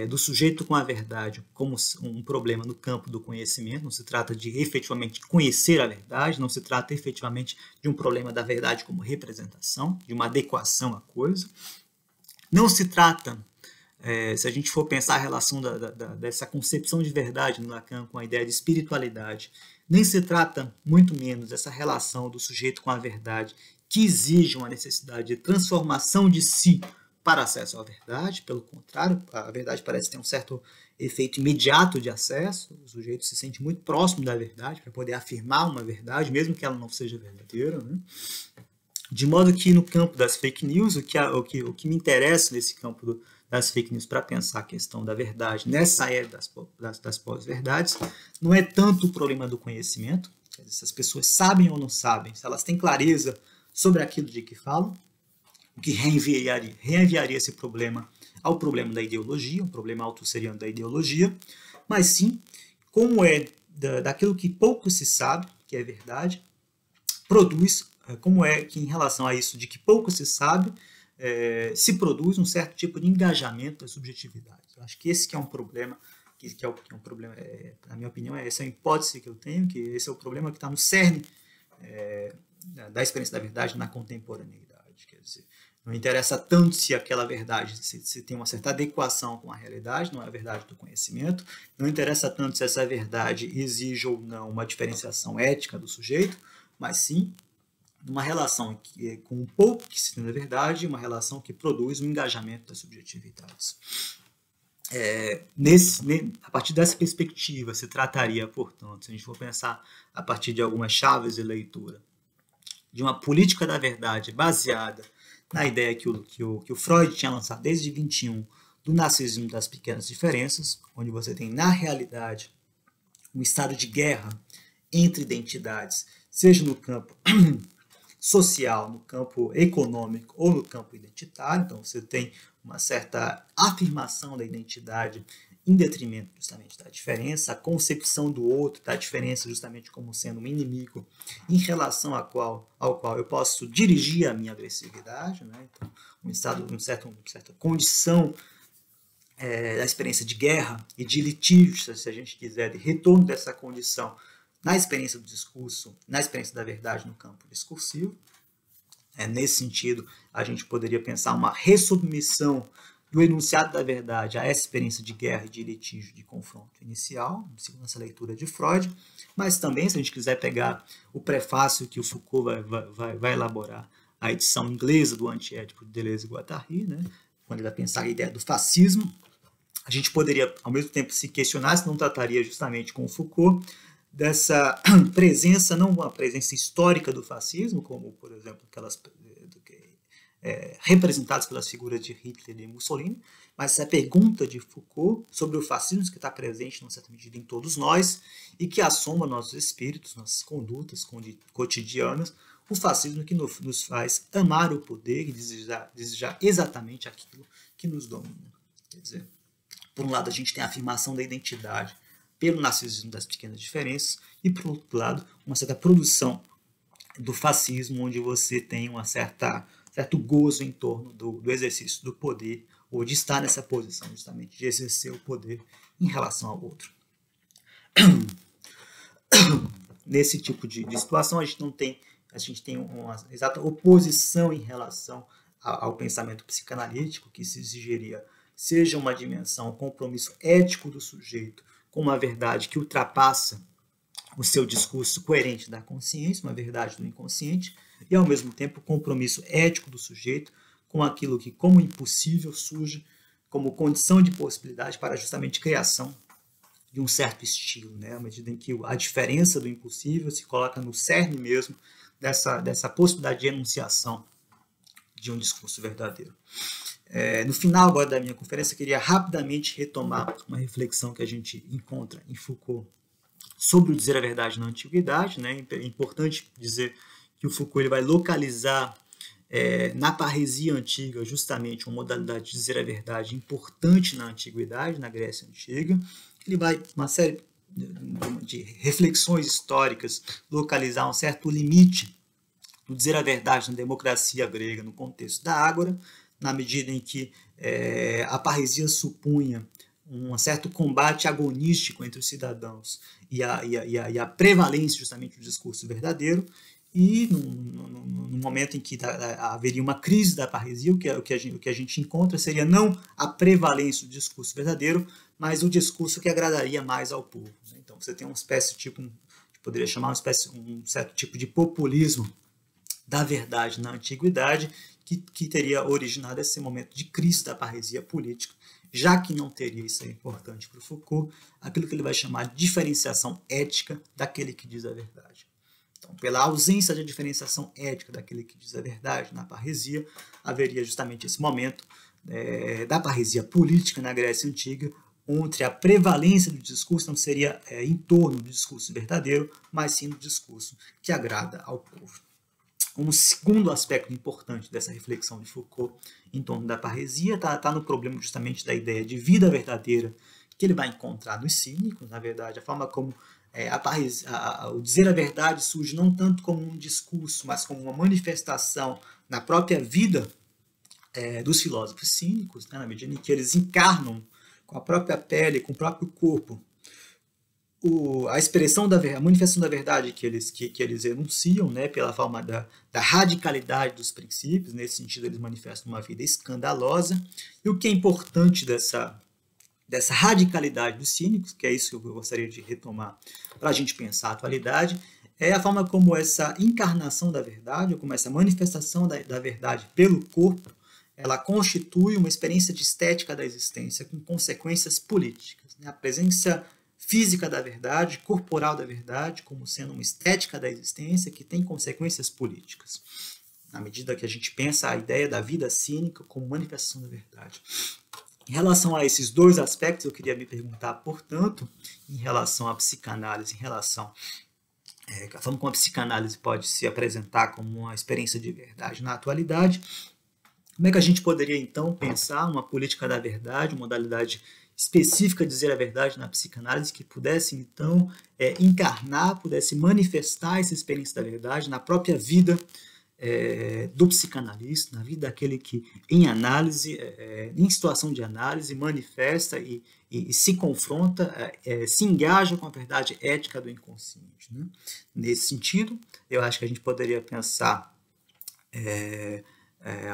do sujeito com a verdade como um problema no campo do conhecimento, não se trata de efetivamente conhecer a verdade, não se trata efetivamente de um problema da verdade como representação, de uma adequação à coisa. Não se trata, se a gente for pensar a relação dessa concepção de verdade no Lacan com a ideia de espiritualidade, nem se trata, muito menos, dessa relação do sujeito com a verdade que exige uma necessidade de transformação de si para acesso à verdade. Pelo contrário, a verdade parece ter um certo efeito imediato de acesso, o sujeito se sente muito próximo da verdade para poder afirmar uma verdade, mesmo que ela não seja verdadeira, né? De modo que no campo das fake news, o que me interessa nesse campo das fake news para pensar a questão da verdade nessa era das pós-verdades, não é tanto o problema do conhecimento, se as pessoas sabem ou não sabem, se elas têm clareza sobre aquilo de que falam, o que reenviaria esse problema ao problema da ideologia, um problema autosseriano da ideologia, mas sim como daquilo que pouco se sabe, que é verdade, produz, como é que em relação a isso de que pouco se sabe, se produz um certo tipo de engajamento da subjetividade. Eu acho que esse que é um problema, na minha opinião, essa é a hipótese que eu tenho, que esse é o problema que está no cerne da experiência da verdade na contemporaneidade. Quer dizer, não interessa tanto se aquela verdade se tem uma certa adequação com a realidade, não é a verdade do conhecimento. Não interessa tanto se essa verdade exige ou não uma diferenciação ética do sujeito, mas sim uma relação com um pouco que se tem da verdade, uma relação que produz um engajamento das subjetividades. A partir dessa perspectiva, se trataria, portanto, se a gente for pensar a partir de algumas chaves de leitura, de uma política da verdade baseada na ideia que o Freud tinha lançado desde 21, do narcisismo das pequenas diferenças, onde você tem, na realidade, um estado de guerra entre identidades, seja no campo social, no campo econômico ou no campo identitário. Então, você tem uma certa afirmação da identidade em detrimento justamente da diferença, a concepção do outro, da diferença justamente como sendo um inimigo em relação ao qual eu posso dirigir a minha agressividade, né? Então, uma certa condição da experiência de guerra e de litígio, se a gente quiser, de retorno dessa condição na experiência do discurso, na experiência da verdade no campo discursivo. Nesse sentido, a gente poderia pensar uma ressubmissão do enunciado da verdade a essa experiência de guerra e de litígio, de confronto inicial, segundo essa leitura de Freud, mas também, se a gente quiser pegar o prefácio que o Foucault vai elaborar, a edição inglesa do Antiédipo de Deleuze e Guattari, né, quando ele vai pensar a ideia do fascismo, a gente poderia, ao mesmo tempo, se questionar se não trataria justamente com o Foucault dessa presença, não uma presença histórica do fascismo, como, por exemplo, aquelas representadas pelas figuras de Hitler e Mussolini, mas essa pergunta de Foucault sobre o fascismo que está presente, numa certa medida, em todos nós e que assoma nossos espíritos, nossas condutas cotidianas, o fascismo que nos faz amar o poder e desejar exatamente aquilo que nos domina. Quer dizer, por um lado, a gente tem a afirmação da identidade pelo narcisismo das pequenas diferenças e, por outro lado, uma certa produção do fascismo, onde você tem uma certo gozo em torno do exercício do poder, ou de estar nessa posição, justamente, de exercer o poder em relação ao outro. Nesse tipo de situação, a gente tem uma exata oposição em relação ao pensamento psicanalítico, que se exigiria seja uma dimensão, um compromisso ético do sujeito com uma verdade que ultrapassa o seu discurso coerente da consciência, uma verdade do inconsciente, e, ao mesmo tempo, o compromisso ético do sujeito com aquilo que, como impossível, surge como condição de possibilidade para justamente criação de um certo estilo, né? À medida em que a diferença do impossível se coloca no cerne mesmo dessa possibilidade de enunciação de um discurso verdadeiro. No final agora da minha conferência, eu queria rapidamente retomar uma reflexão que a gente encontra em Foucault sobre o dizer a verdade na antiguidade, né? É importante dizer que o Foucault ele vai localizar na parresia antiga justamente uma modalidade de dizer a verdade importante na antiguidade, na Grécia Antiga. Ele vai, uma série de reflexões históricas, localizar um certo limite do dizer a verdade na democracia grega no contexto da Ágora, na medida em que a parresia supunha um certo combate agonístico entre os cidadãos e a prevalência justamente do discurso verdadeiro, e no momento em que haveria uma crise da parresia, o que a gente encontra seria não a prevalência do discurso verdadeiro, mas o discurso que agradaria mais ao povo. Então você tem uma espécie poderia chamar um certo tipo de populismo da verdade na antiguidade, que teria originado esse momento de crise da parresia política, já que não teria, isso é importante para o Foucault, aquilo que ele vai chamar de diferenciação ética daquele que diz a verdade. Então, pela ausência de diferenciação ética daquele que diz a verdade na parresia, haveria justamente esse momento da parresia política na Grécia Antiga, onde a prevalência do discurso não seria em torno do discurso verdadeiro, mas sim do discurso que agrada ao povo. Um segundo aspecto importante dessa reflexão de Foucault em torno da parresia está no problema justamente da ideia de vida verdadeira que ele vai encontrar nos cínicos. Na verdade, a forma como o dizer a verdade surge não tanto como um discurso, mas como uma manifestação na própria vida dos filósofos cínicos, né, na medida em que eles encarnam com a própria pele, com o próprio corpo, a expressão a manifestação da verdade que eles enunciam, né, pela forma da radicalidade dos princípios. Nesse sentido, eles manifestam uma vida escandalosa. E o que é importante dessa radicalidade dos cínicos, que é isso que eu gostaria de retomar para a gente pensar a atualidade, é a forma como essa encarnação da verdade, ou como essa manifestação da verdade pelo corpo, ela constitui uma experiência de estética da existência com consequências políticas, né? A presença física da verdade, corporal da verdade, como sendo uma estética da existência que tem consequências políticas, na medida que a gente pensa a ideia da vida cínica como manifestação da verdade. Em relação a esses dois aspectos, eu queria me perguntar, portanto, em relação à psicanálise, em relação à forma como a psicanálise pode se apresentar como uma experiência de verdade na atualidade, como é que a gente poderia, então, pensar uma política da verdade, uma modalidade específica de dizer a verdade na psicanálise que pudesse, então, encarnar, pudesse manifestar essa experiência da verdade na própria vida do psicanalista, na vida daquele que, em análise, em situação de análise, manifesta e se confronta, se engaja com a verdade ética do inconsciente, né? Nesse sentido, eu acho que a gente poderia pensar,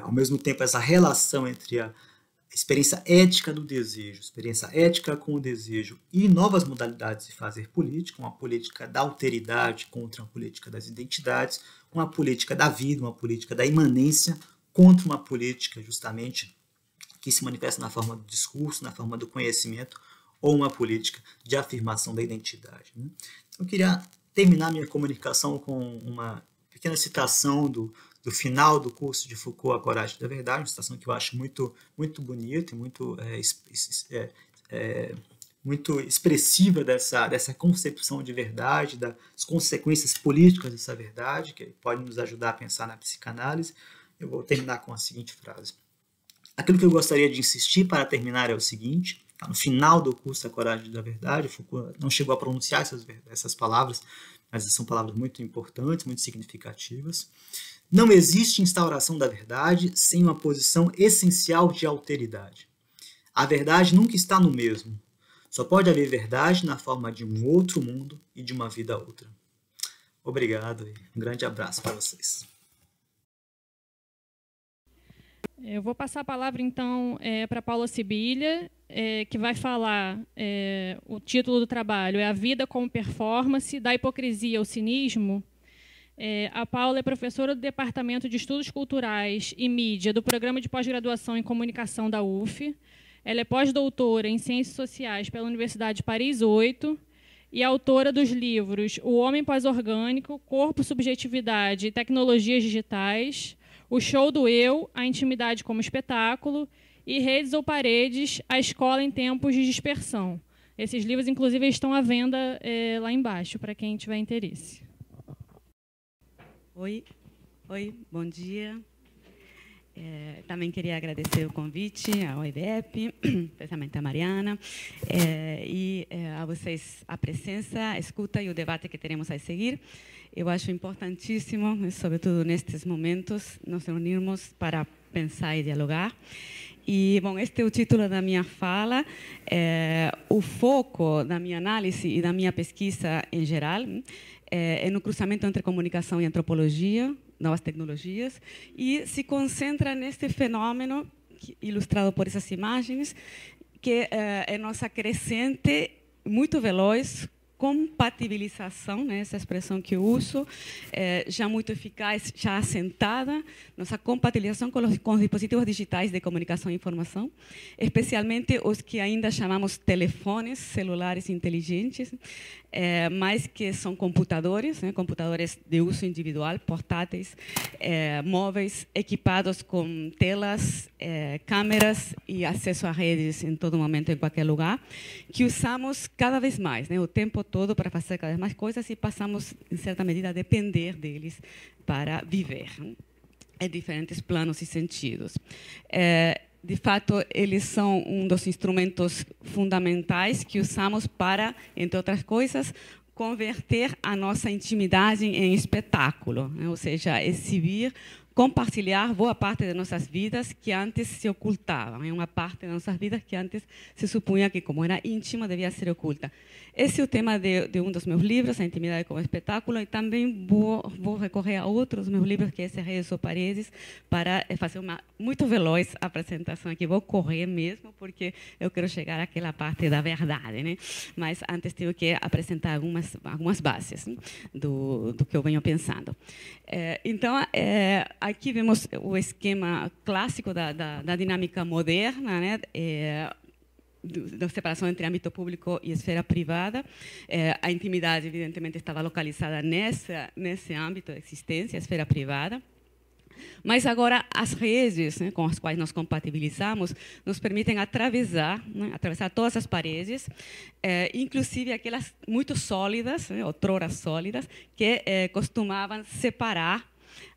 ao mesmo tempo, essa relação entre a experiência ética do desejo, experiência ética com o desejo e novas modalidades de fazer política, uma política da alteridade contra uma política das identidades, uma política da vida, uma política da imanência contra uma política justamente que se manifesta na forma do discurso, na forma do conhecimento, ou uma política de afirmação da identidade, né? Eu queria terminar minha comunicação com uma pequena citação do final do curso de Foucault, A Coragem da Verdade, uma citação que eu acho muito, muito bonita e muito, muito expressiva dessa concepção de verdade, das consequências políticas dessa verdade, que pode nos ajudar a pensar na psicanálise. Eu vou terminar com a seguinte frase. Aquilo que eu gostaria de insistir para terminar é o seguinte: no final do curso A Coragem da Verdade, Foucault não chegou a pronunciar essas palavras, mas são palavras muito importantes, muito significativas. Não existe instauração da verdade sem uma posição essencial de alteridade. A verdade nunca está no mesmo. Só pode haver verdade na forma de um outro mundo e de uma vida outra. Obrigado e um grande abraço para vocês. Eu vou passar a palavra, então, para Paula Sibília, que vai falar, o título do trabalho é A Vida como Performance, da Hipocrisia ao Cinismo. A Paula é professora do Departamento de Estudos Culturais e Mídia do Programa de Pós-Graduação em Comunicação da UF. Ela é pós-doutora em Ciências Sociais pela Universidade de Paris 8 e autora dos livros O Homem Pós-Orgânico, Corpo, Subjetividade e Tecnologias Digitais, O Show do Eu, A Intimidade como Espetáculo e Redes ou Paredes, A Escola em Tempos de Dispersão. Esses livros, inclusive, estão à venda lá embaixo, para quem tiver interesse. Oi, bom dia. Também queria agradecer o convite ao IBEP, especialmente a Mariana, e a vocês a presença, a escuta e o debate que teremos a seguir. Eu acho importantíssimo, sobretudo nestes momentos, nos reunirmos para pensar e dialogar. E, bom, este é o título da minha fala. O foco da minha análise e da minha pesquisa em geral é no cruzamento entre comunicação e antropologia, novas tecnologias, e se concentra neste fenômeno, ilustrado por essas imagens, que é nossa crescente, muito veloz, compatibilização, né, essa expressão que eu uso, já muito eficaz, já assentada, nossa compatibilização com os dispositivos digitais de comunicação e informação, especialmente os que ainda chamamos telefones celulares inteligentes, mas que são computadores, né, computadores de uso individual, portáteis, móveis, equipados com telas, câmeras e acesso a redes em todo momento, em qualquer lugar, que usamos cada vez mais, né, o tempo todo para fazer cada vez mais coisas e passamos, em certa medida, a depender deles para viver em diferentes planos e sentidos. De fato, eles são um dos instrumentos fundamentais que usamos para, entre outras coisas, converter a nossa intimidade em espetáculo, né? Ou seja, exibir, compartilhar boa parte de nossas vidas que antes se ocultavam, uma parte de nossas vidas que antes se supunha que, como era íntima, devia ser oculta. Esse é o tema de um dos meus livros, A Intimidade como Espetáculo, e também vou recorrer a outros dos meus livros, que é esse Redes ou Paredes, para fazer uma muito veloz apresentação aqui. Vou correr mesmo, porque eu quero chegar àquela parte da verdade, né? Mas antes tenho que apresentar algumas bases, né, do que eu venho pensando. Então, aqui vemos o esquema clássico da dinâmica moderna, né? Da separação entre âmbito público e esfera privada. A intimidade, evidentemente, estava localizada nesse âmbito de existência, a esfera privada. Mas agora as redes, né, com as quais nos compatibilizamos nos permitem atravessar todas as paredes, inclusive aquelas muito sólidas, né, outrora sólidas, que costumavam separar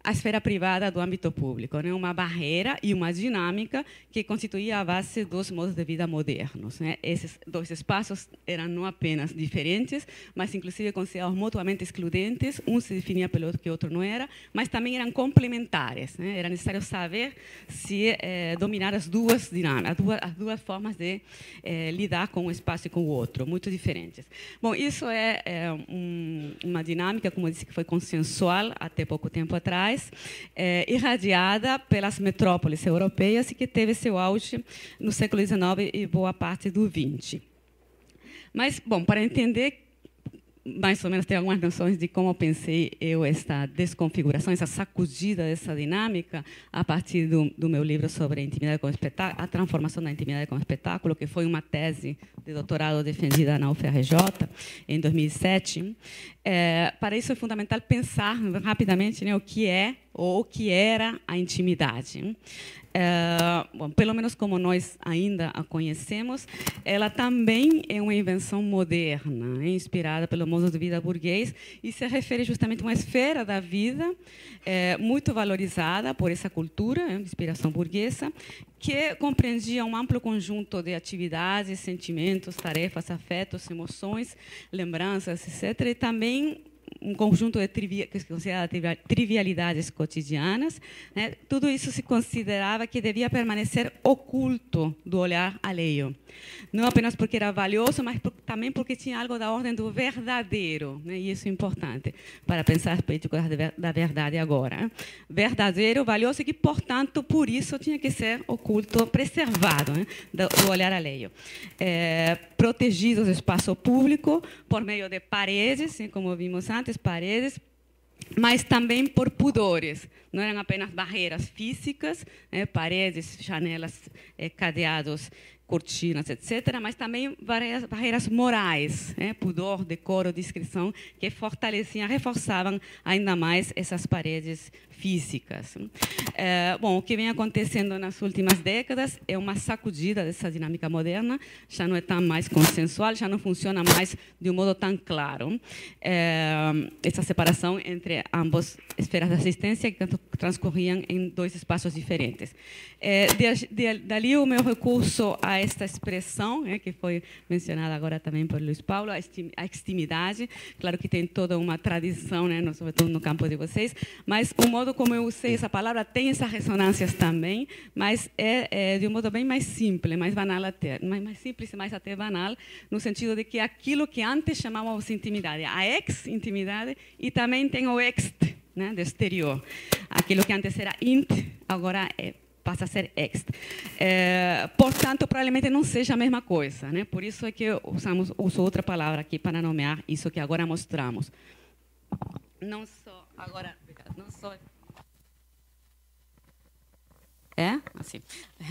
a esfera privada do âmbito público, né? Uma barreira e uma dinâmica que constituía a base dos modos de vida modernos, né? Esses dois espaços eram não apenas diferentes, mas inclusive considerados mutuamente excludentes, um se definia pelo que o outro não era, mas também eram complementares, né? Era necessário saber se dominar as duas dinâmicas, as duas formas de lidar com um espaço e com o outro, muito diferentes. Bom, isso é uma dinâmica, como eu disse, que foi consensual até pouco tempo atrás, irradiada pelas metrópoles europeias e que teve seu auge no século XIX e boa parte do XX. Mas, bom, para entender mais ou menos ter algumas noções de como pensei eu esta desconfiguração, essa sacudida dessa dinâmica a partir do meu livro sobre a intimidade com espetáculo, a transformação da intimidade com espetáculo, que foi uma tese de doutorado defendida na UFRJ em 2007. Para isso é fundamental pensar rapidamente, né, o que é ou o que era a intimidade. Bom, pelo menos como nós ainda a conhecemos, ela também é uma invenção moderna, inspirada pelo modo de vida burguês, e se refere justamente a uma esfera da vida muito valorizada por essa cultura, de inspiração burguesa, que compreendia um amplo conjunto de atividades, sentimentos, tarefas, afetos, emoções, lembranças, etc., e também um conjunto de que se considera trivialidades cotidianas, né? Tudo isso se considerava que devia permanecer oculto do olhar alheio. Não apenas porque era valioso, mas também porque tinha algo da ordem do verdadeiro, né? E isso é importante para pensar a respeito da verdade agora, né? Verdadeiro, valioso, e que, portanto, por isso tinha que ser oculto, preservado, né? do olhar alheio. Protegido do espaço público por meio de paredes, assim, como vimos antes, paredes, mas também por pudores. Não eram apenas barreiras físicas, paredes, janelas, cadeados, cortinas, etc., mas também barreiras morais, pudor, decoro, discrição, que fortaleciam, reforçavam ainda mais essas paredes físicas. Bom, o que vem acontecendo nas últimas décadas é uma sacudida dessa dinâmica moderna, já não é tão mais consensual, já não funciona mais de um modo tão claro. Essa separação entre ambas esferas de assistência que transcorriam em dois espaços diferentes. Dali o meu recurso a esta expressão, que foi mencionada agora também por Luiz Paulo, a extimidade. Claro que tem toda uma tradição, sobretudo no campo de vocês, mas o modo como eu usei essa palavra tem essas ressonâncias também, mas é de um modo bem mais simples, mais banal até, mais simples e mais até banal, no sentido de que aquilo que antes chamávamos intimidade, a ex-intimidade, e também tem o ext, do exterior. Aquilo que antes era int, agora passa a ser ext. Portanto, provavelmente não seja a mesma coisa, né? Por isso é que uso outra palavra aqui para nomear isso que agora mostramos. Não só agora, não só assim.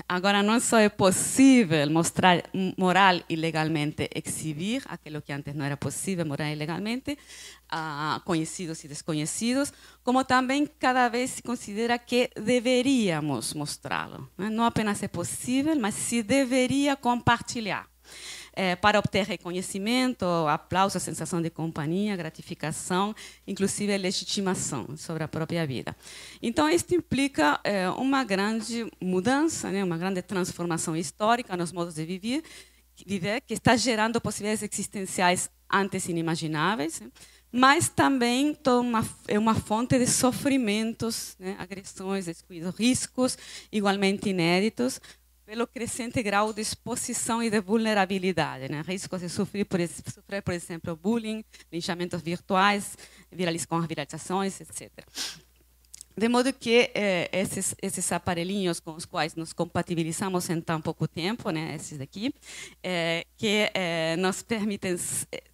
Agora, não só é possível mostrar moral e legalmente exibir aquilo que antes não era possível moral e legalmente, conhecidos e desconhecidos, como também cada vez se considera que deveríamos mostrá-lo. Não apenas é possível, mas se deveria compartilhar. Para obter reconhecimento, aplauso, sensação de companhia, gratificação, inclusive legitimação sobre a própria vida. Então, isso implica uma grande mudança, uma grande transformação histórica nos modos de viver, que está gerando possibilidades existenciais antes inimagináveis, mas também é uma fonte de sofrimentos, agressões, descuidos, riscos igualmente inéditos, pelo crescente grau de exposição e de vulnerabilidade, riscos de sofrer, por exemplo, bullying, linchamentos virtuais, com as viralizações, etc. De modo que esses aparelhinhos com os quais nos compatibilizamos em tão pouco tempo, esses daqui, que nos permitem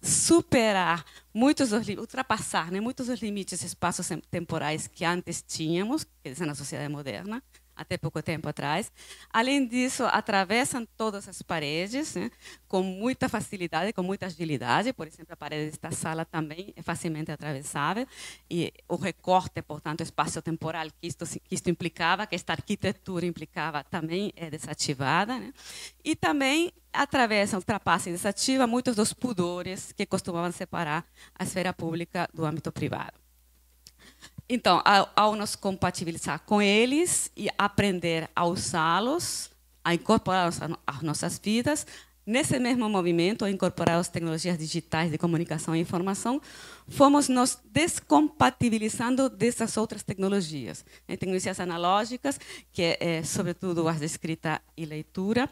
superar ultrapassar muitos dos limites espaços temporais que antes tínhamos, quer dizer, na sociedade moderna, até pouco tempo atrás. Além disso, atravessam todas as paredes, com muita facilidade, com muita agilidade. Por exemplo, a parede desta sala também é facilmente atravessável. E o recorte, portanto, espaço-temporal que isto implicava, que esta arquitetura implicava, também é desativada. E também atravessa, ultrapassa e desativa muitos dos pudores que costumavam separar a esfera pública do âmbito privado. Então, ao nos compatibilizar com eles e aprender a usá-los, a incorporá-los às nossas vidas, nesse mesmo movimento, a incorporar as tecnologias digitais de comunicação e informação, fomos nos descompatibilizando dessas outras tecnologias. Tecnologias analógicas, que é sobretudo as de escrita e leitura,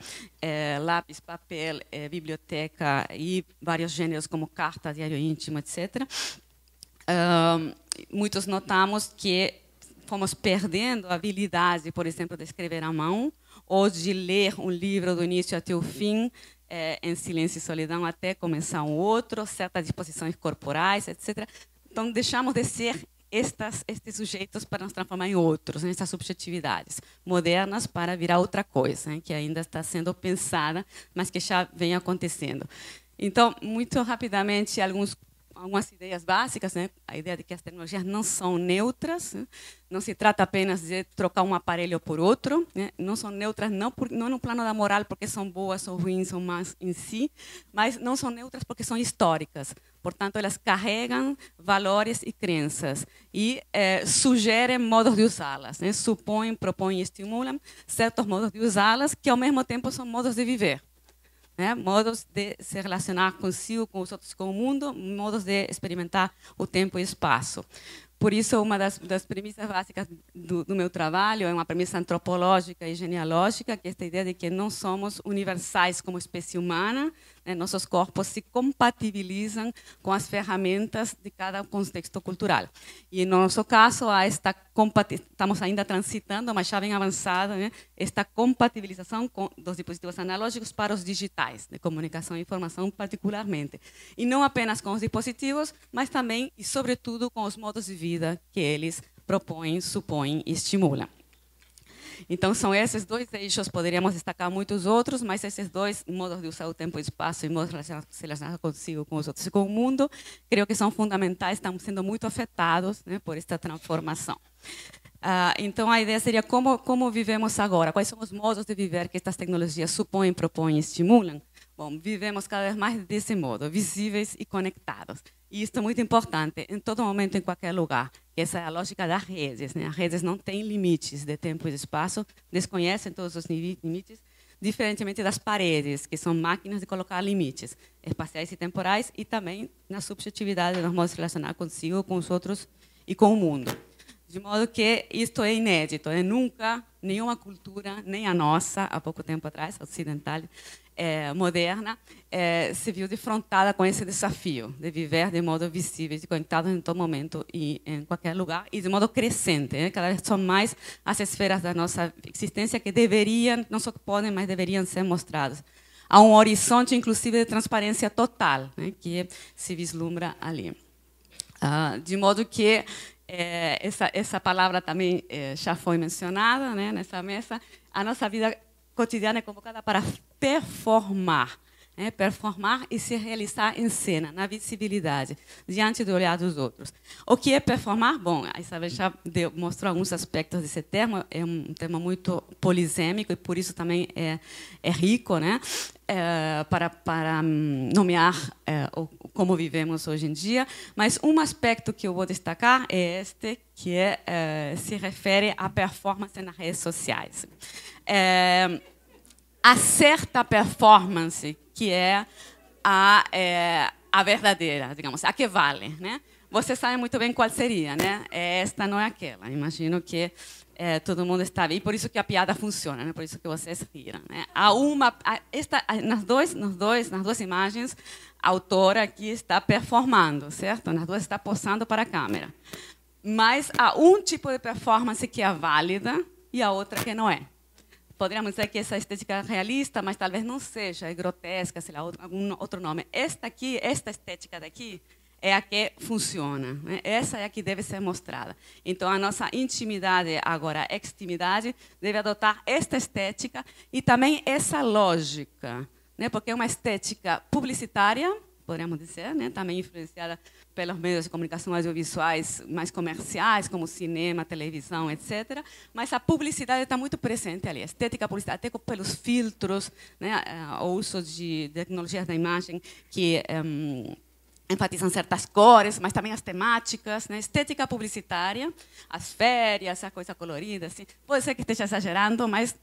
lápis, papel, biblioteca e vários gêneros como carta, diário íntimo, etc. Muitos notamos que fomos perdendo a habilidade, por exemplo, de escrever à mão ou de ler um livro do início até o fim, em silêncio e solidão, até começar um outro, certas disposições corporais, etc. Então, deixamos de ser estes sujeitos para nos transformar em outros, nessas subjetividades modernas para virar outra coisa, que ainda está sendo pensada, mas que já vem acontecendo. Então, muito rapidamente, algumas ideias básicas, a ideia de que as tecnologias não são neutras, não se trata apenas de trocar um aparelho por outro, não são neutras não no plano da moral porque são boas ou ruins ou más em si, mas não são neutras porque são históricas. Portanto, elas carregam valores e crenças e sugerem modos de usá-las, supõem, propõem e estimulam certos modos de usá-las que, ao mesmo tempo, são modos de viver. Modos de se relacionar consigo, com os outros, com o mundo, modos de experimentar o tempo e espaço. Por isso, uma das premissas básicas do meu trabalho é uma premissa antropológica e genealógica, que é esta ideia de que não somos universais como espécie humana, nossos corpos se compatibilizam com as ferramentas de cada contexto cultural. E, no nosso caso, estamos ainda transitando, mas já bem avançada, esta compatibilização dos dispositivos analógicos para os digitais, de comunicação e informação particularmente. E não apenas com os dispositivos, mas também e, sobretudo, com os modos de vida que eles propõem, supõem e estimulam. Então, são esses dois eixos, poderíamos destacar muitos outros, mas esses dois modos de usar o tempo e o espaço e modos de se relacionar consigo, com os outros e com o mundo, creio que são fundamentais, estão sendo muito afetados por esta transformação. Então, a ideia seria como vivemos agora, quais são os modos de viver que estas tecnologias supõem, propõem e estimulam. Bom, vivemos cada vez mais desse modo, visíveis e conectados. E isso é muito importante, em todo momento, em qualquer lugar. Essa é a lógica das redes. As redes não têm limites de tempo e de espaço, desconhecem todos os limites, diferentemente das paredes, que são máquinas de colocar limites espaciais e temporais, e também na subjetividade dos modos de se relacionar consigo, com os outros e com o mundo. De modo que isto é inédito. Nunca, nenhuma cultura, nem a nossa, há pouco tempo atrás, ocidental, moderna, se viu defrontada com esse desafio de viver de modo visível e conectado em todo momento e em qualquer lugar, e de modo crescente. Cada vez são mais as esferas da nossa existência que deveriam, não só podem, mas deveriam ser mostradas. Há um horizonte, inclusive, de transparência total, que se vislumbra ali. De modo que essa palavra também já foi mencionada nessa mesa. A nossa vida cotidiana é convocada para performar. Performar e se realizar em cena, na visibilidade, diante do olhar dos outros. O que é performar? Bom, a Isabel já mostrou alguns aspectos desse termo, é um tema muito polisêmico e por isso também é rico, para nomear como vivemos hoje em dia. Mas um aspecto que eu vou destacar é este, que se refere à performance nas redes sociais. A certa performance que é a verdadeira, digamos, a que vale, Você sabe muito bem qual seria, Esta não é aquela. Imagino que todo mundo está bem, e por isso que a piada funciona, por isso que vocês riram, Há nas duas imagens, a autora aqui está performando, certo? Nas duas está posando para a câmera. Mas há um tipo de performance que é válida e a outra que não é. Poderíamos dizer que essa estética é realista, mas talvez não seja, é grotesca, sei lá, algum outro nome. Esta estética daqui é a que funciona, Essa é a que deve ser mostrada. Então, a nossa intimidade, agora extimidade, deve adotar esta estética e também essa lógica, Porque é uma estética publicitária, poderíamos dizer, também influenciada pelos meios de comunicação audiovisuais mais comerciais, como cinema, televisão, etc. Mas a publicidade está muito presente ali, a estética publicitária, até pelos filtros, o uso de tecnologias da imagem que enfatizam certas cores, mas também as temáticas, né? Estética publicitária, as férias, a coisa colorida, assim. Pode ser que esteja exagerando, mas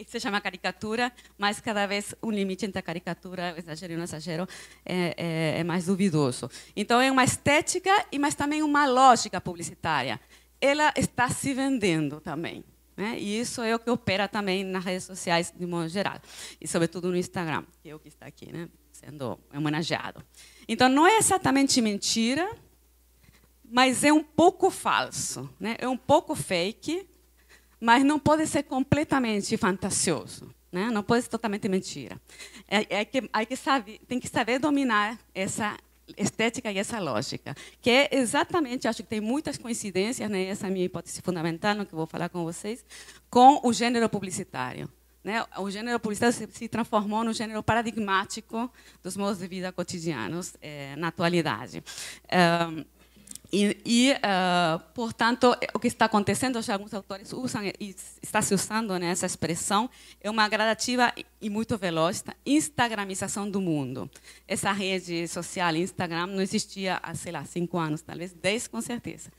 se chama caricatura, mas cada vez um limite entre a caricatura, o exagero e o não exagero é mais duvidoso. Então, é uma estética, mas também uma lógica publicitária. Ela está se vendendo também, né? E isso é o que opera também nas redes sociais, de modo geral. E, sobretudo, no Instagram, que é o que está aqui, né? Sendo homenageado. Então, não é exatamente mentira, mas é um pouco falso, né? É um pouco fake, mas não pode ser completamente fantasioso, né? Não pode ser totalmente mentira. Tem que saber dominar essa estética e essa lógica, que é exatamente, acho que tem muitas coincidências, né? Essa é a minha hipótese fundamental, no que eu vou falar com vocês, com o gênero publicitário. Né? O gênero publicitário se transformou no gênero paradigmático dos modos de vida cotidianos na atualidade. Portanto, o que está acontecendo, já alguns autores usam, e está se usando, né, essa expressão, é uma gradativa e muito veloz instagramização do mundo. Essa rede social, Instagram, não existia há, sei lá, 5 anos, talvez 10, com certeza.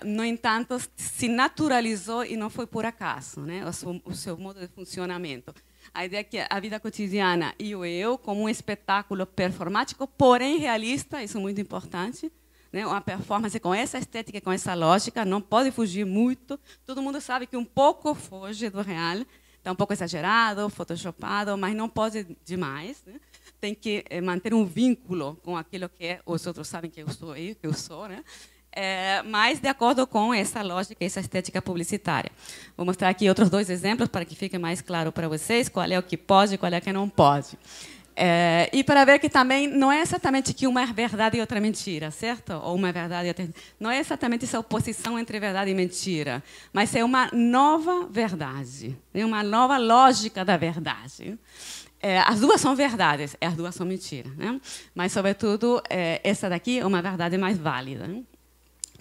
No entanto, se naturalizou e não foi por acaso, né, o seu modo de funcionamento. A ideia é que a vida cotidiana e o eu, como um espetáculo performático, porém realista, isso é muito importante, né? Uma performance com essa estética, com essa lógica, não pode fugir muito. Todo mundo sabe que um pouco foge do real, está um pouco exagerado, photoshopado, mas não pode demais, né? Tem que manter um vínculo com aquilo que os outros sabem que eu sou, né? Mas de acordo com essa lógica, essa estética publicitária. Vou mostrar aqui outros 2 exemplos para que fique mais claro para vocês qual é o que pode e qual é o que não pode. E para ver que também não é exatamente que uma é verdade e outra é mentira, certo? Ou uma é verdade e outra... Não é exatamente essa oposição entre verdade e mentira, mas é uma nova verdade, é uma nova lógica da verdade. As duas são verdades, as duas são mentiras, né? Mas, sobretudo, essa daqui é uma verdade mais válida, né?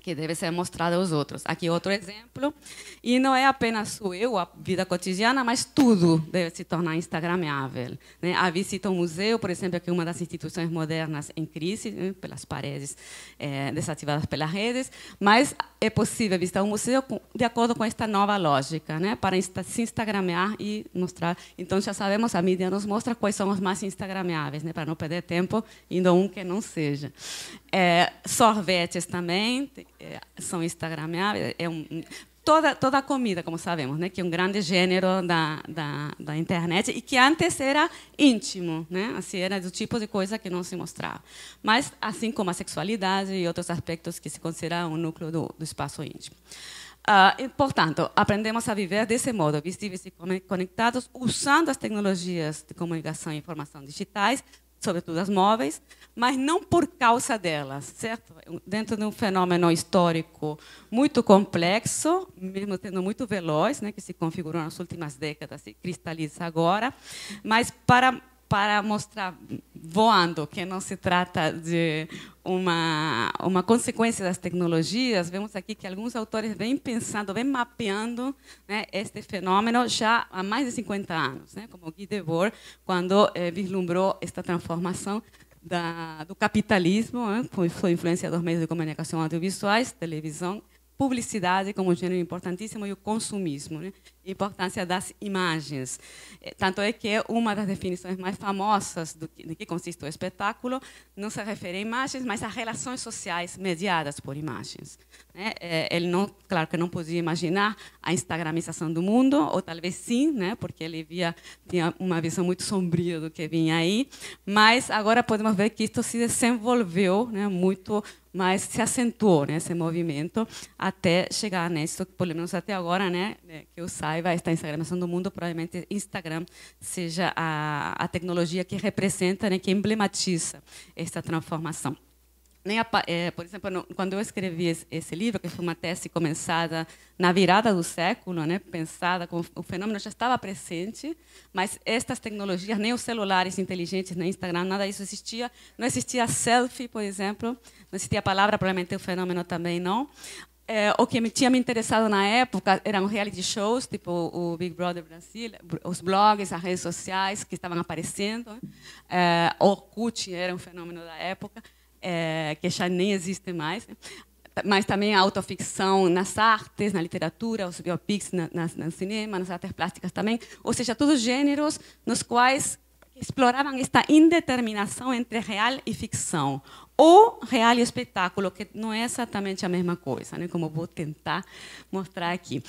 Que deve ser mostrada aos outros. Aqui outro exemplo. E não é apenas o eu, a vida cotidiana, mas tudo deve se tornar instagramável, né? A visita ao museu, por exemplo, que é uma das instituições modernas em crise, né? Pelas paredes desativadas pelas redes, mas é possível visitar um museu de acordo com esta nova lógica, né? Para se instagramear e mostrar. Então, já sabemos, a mídia nos mostra quais são os mais instagrameáveis, né? Para não perder tempo indo a um que não seja. Sorvetes também são instagramáveis. Toda a comida, como sabemos, né, que é um grande gênero da internet e que antes era íntimo, né, assim, era do tipo de coisa que não se mostrava. Mas, assim como a sexualidade e outros aspectos que se consideram um núcleo do espaço íntimo. Portanto, aprendemos a viver desse modo, visíveis e conectados, usando as tecnologias de comunicação e informação digitais, sobretudo as móveis, mas não por causa delas, certo? Dentro de um fenômeno histórico muito complexo, mesmo sendo muito veloz, né, que se configurou nas últimas décadas e cristaliza agora, mas para mostrar, voando, que não se trata de uma consequência das tecnologias, vemos aqui que alguns autores vêm pensando, vêm mapeando, né, este fenômeno já há mais de 50 anos, né, como Guy Debord, quando vislumbrou esta transformação do capitalismo, né, foi influência dos meios de comunicação audiovisuais, televisão, publicidade como um gênero importantíssimo e o consumismo, né? A importância das imagens. Tanto é que uma das definições mais famosas de que consiste o espetáculo não se refere a imagens, mas a relações sociais mediadas por imagens, né? Ele não, claro que não podia imaginar a instagramização do mundo, ou talvez sim, né? Porque ele tinha uma visão muito sombria do que vinha aí, mas agora podemos ver que isto se desenvolveu, né, muito, mas se acentuou, né, esse movimento até chegar nisso, pelo menos até agora, né, que eu saiba, esta instagramização do mundo, provavelmente Instagram seja a tecnologia que representa, né, que emblematiza esta transformação. Por exemplo, quando eu escrevi esse livro, que foi uma tese começada na virada do século, né, pensada como o fenômeno já estava presente, mas estas tecnologias, nem os celulares inteligentes, nem Instagram, nada disso existia. Não existia selfie, por exemplo, não existia a palavra, provavelmente o fenômeno também não. o que tinha me interessado na época eram reality shows, tipo o Big Brother Brasil, os blogs, as redes sociais que estavam aparecendo. Orkut era um fenômeno da época, que já nem existe mais. Né? Mas também a autoficção nas artes, na literatura, os biopics no cinema, nas artes plásticas também. Ou seja, todos gêneros nos quais exploravam esta indeterminação entre real e ficção, ou real e espetáculo, que não é exatamente a mesma coisa, né? Como vou tentar mostrar aqui.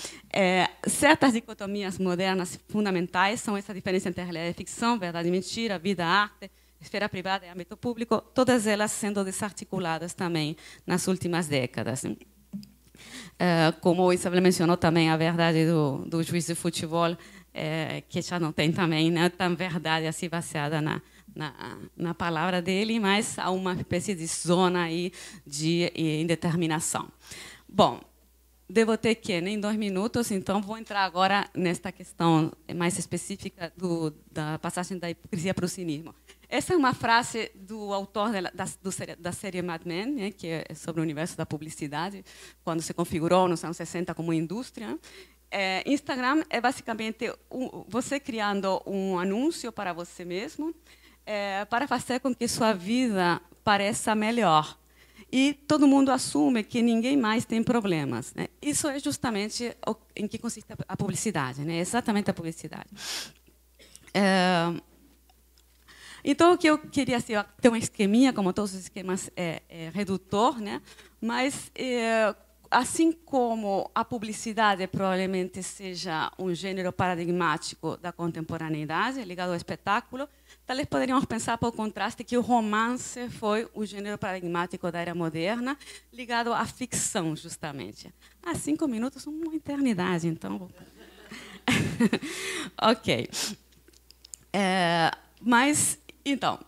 Certas dicotomias modernas fundamentais são essa diferença entre realidade e ficção, verdade e mentira, vida, arte, esfera privada e âmbito público, todas elas sendo desarticuladas também nas últimas décadas. Como o Isabel mencionou também, a verdade do juiz de futebol, que já não tem também, não é tão verdade assim baseada na palavra dele, mas há uma espécie de zona aí de indeterminação. Bom, devo ter que em 2 minutos, então vou entrar agora nesta questão mais específica da passagem da hipocrisia para o cinismo. Essa é uma frase do autor da série Mad Men, né, que é sobre o universo da publicidade, quando se configurou nos anos 60 como indústria. Instagram é basicamente você criando um anúncio para você mesmo, para fazer com que sua vida pareça melhor. E todo mundo assume que ninguém mais tem problemas. Né? Isso é justamente em que consiste a publicidade, né? Exatamente a publicidade. Então, o que eu queria ter um esqueminha, como todos os esquemas, redutor, né? Mas assim como a publicidade provavelmente seja um gênero paradigmático da contemporaneidade, ligado ao espetáculo, talvez poderíamos pensar, por contraste, que o romance foi o gênero paradigmático da era moderna, ligado à ficção, justamente. 5 minutos são uma eternidade, então... Ok. Mas, então,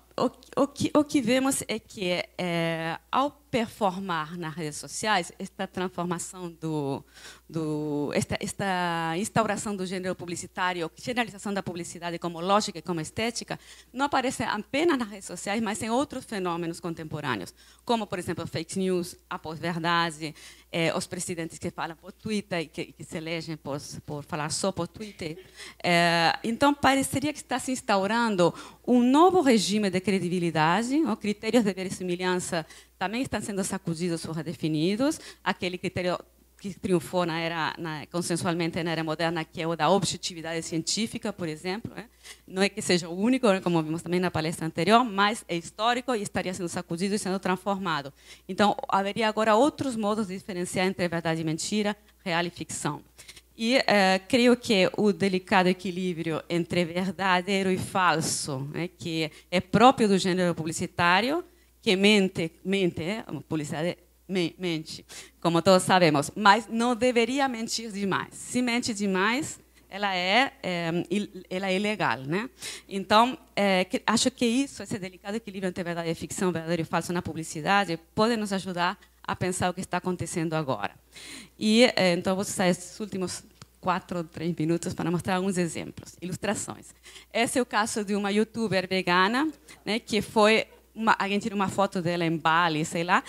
o que vemos é que, ao performar nas redes sociais, esta transformação esta instauração do gênero publicitário, generalização da publicidade como lógica e como estética, não aparece apenas nas redes sociais, mas em outros fenômenos contemporâneos, como, por exemplo, fake news, a pós-verdade, os presidentes que falam por Twitter e que se elegem por falar só por Twitter. Então, pareceria que está se instaurando um novo regime de credibilidade, critérios de verossimilhança também estão sendo sacudidos ou redefinidos. Aquele critério que triunfou consensualmente na era moderna, que é o da objetividade científica, por exemplo. Não é que seja o único, como vimos também na palestra anterior, mas é histórico e estaria sendo sacudido e sendo transformado. Então, haveria agora outros modos de diferenciar entre verdade e mentira, real e ficção. E creio que o delicado equilíbrio entre verdadeiro e falso, que é próprio do gênero publicitário, que mente, a publicidade mente, como todos sabemos, mas não deveria mentir demais. Se mente demais, ela é ilegal, né? Então, acho que esse delicado equilíbrio entre verdade e ficção, verdadeiro e falso na publicidade, pode nos ajudar a pensar o que está acontecendo agora. E então vou usar esses últimos 4 ou 3 minutos para mostrar alguns exemplos, ilustrações. Esse é o caso de uma youtuber vegana, né, que foi alguém tirou uma foto dela em Bali, sei lá,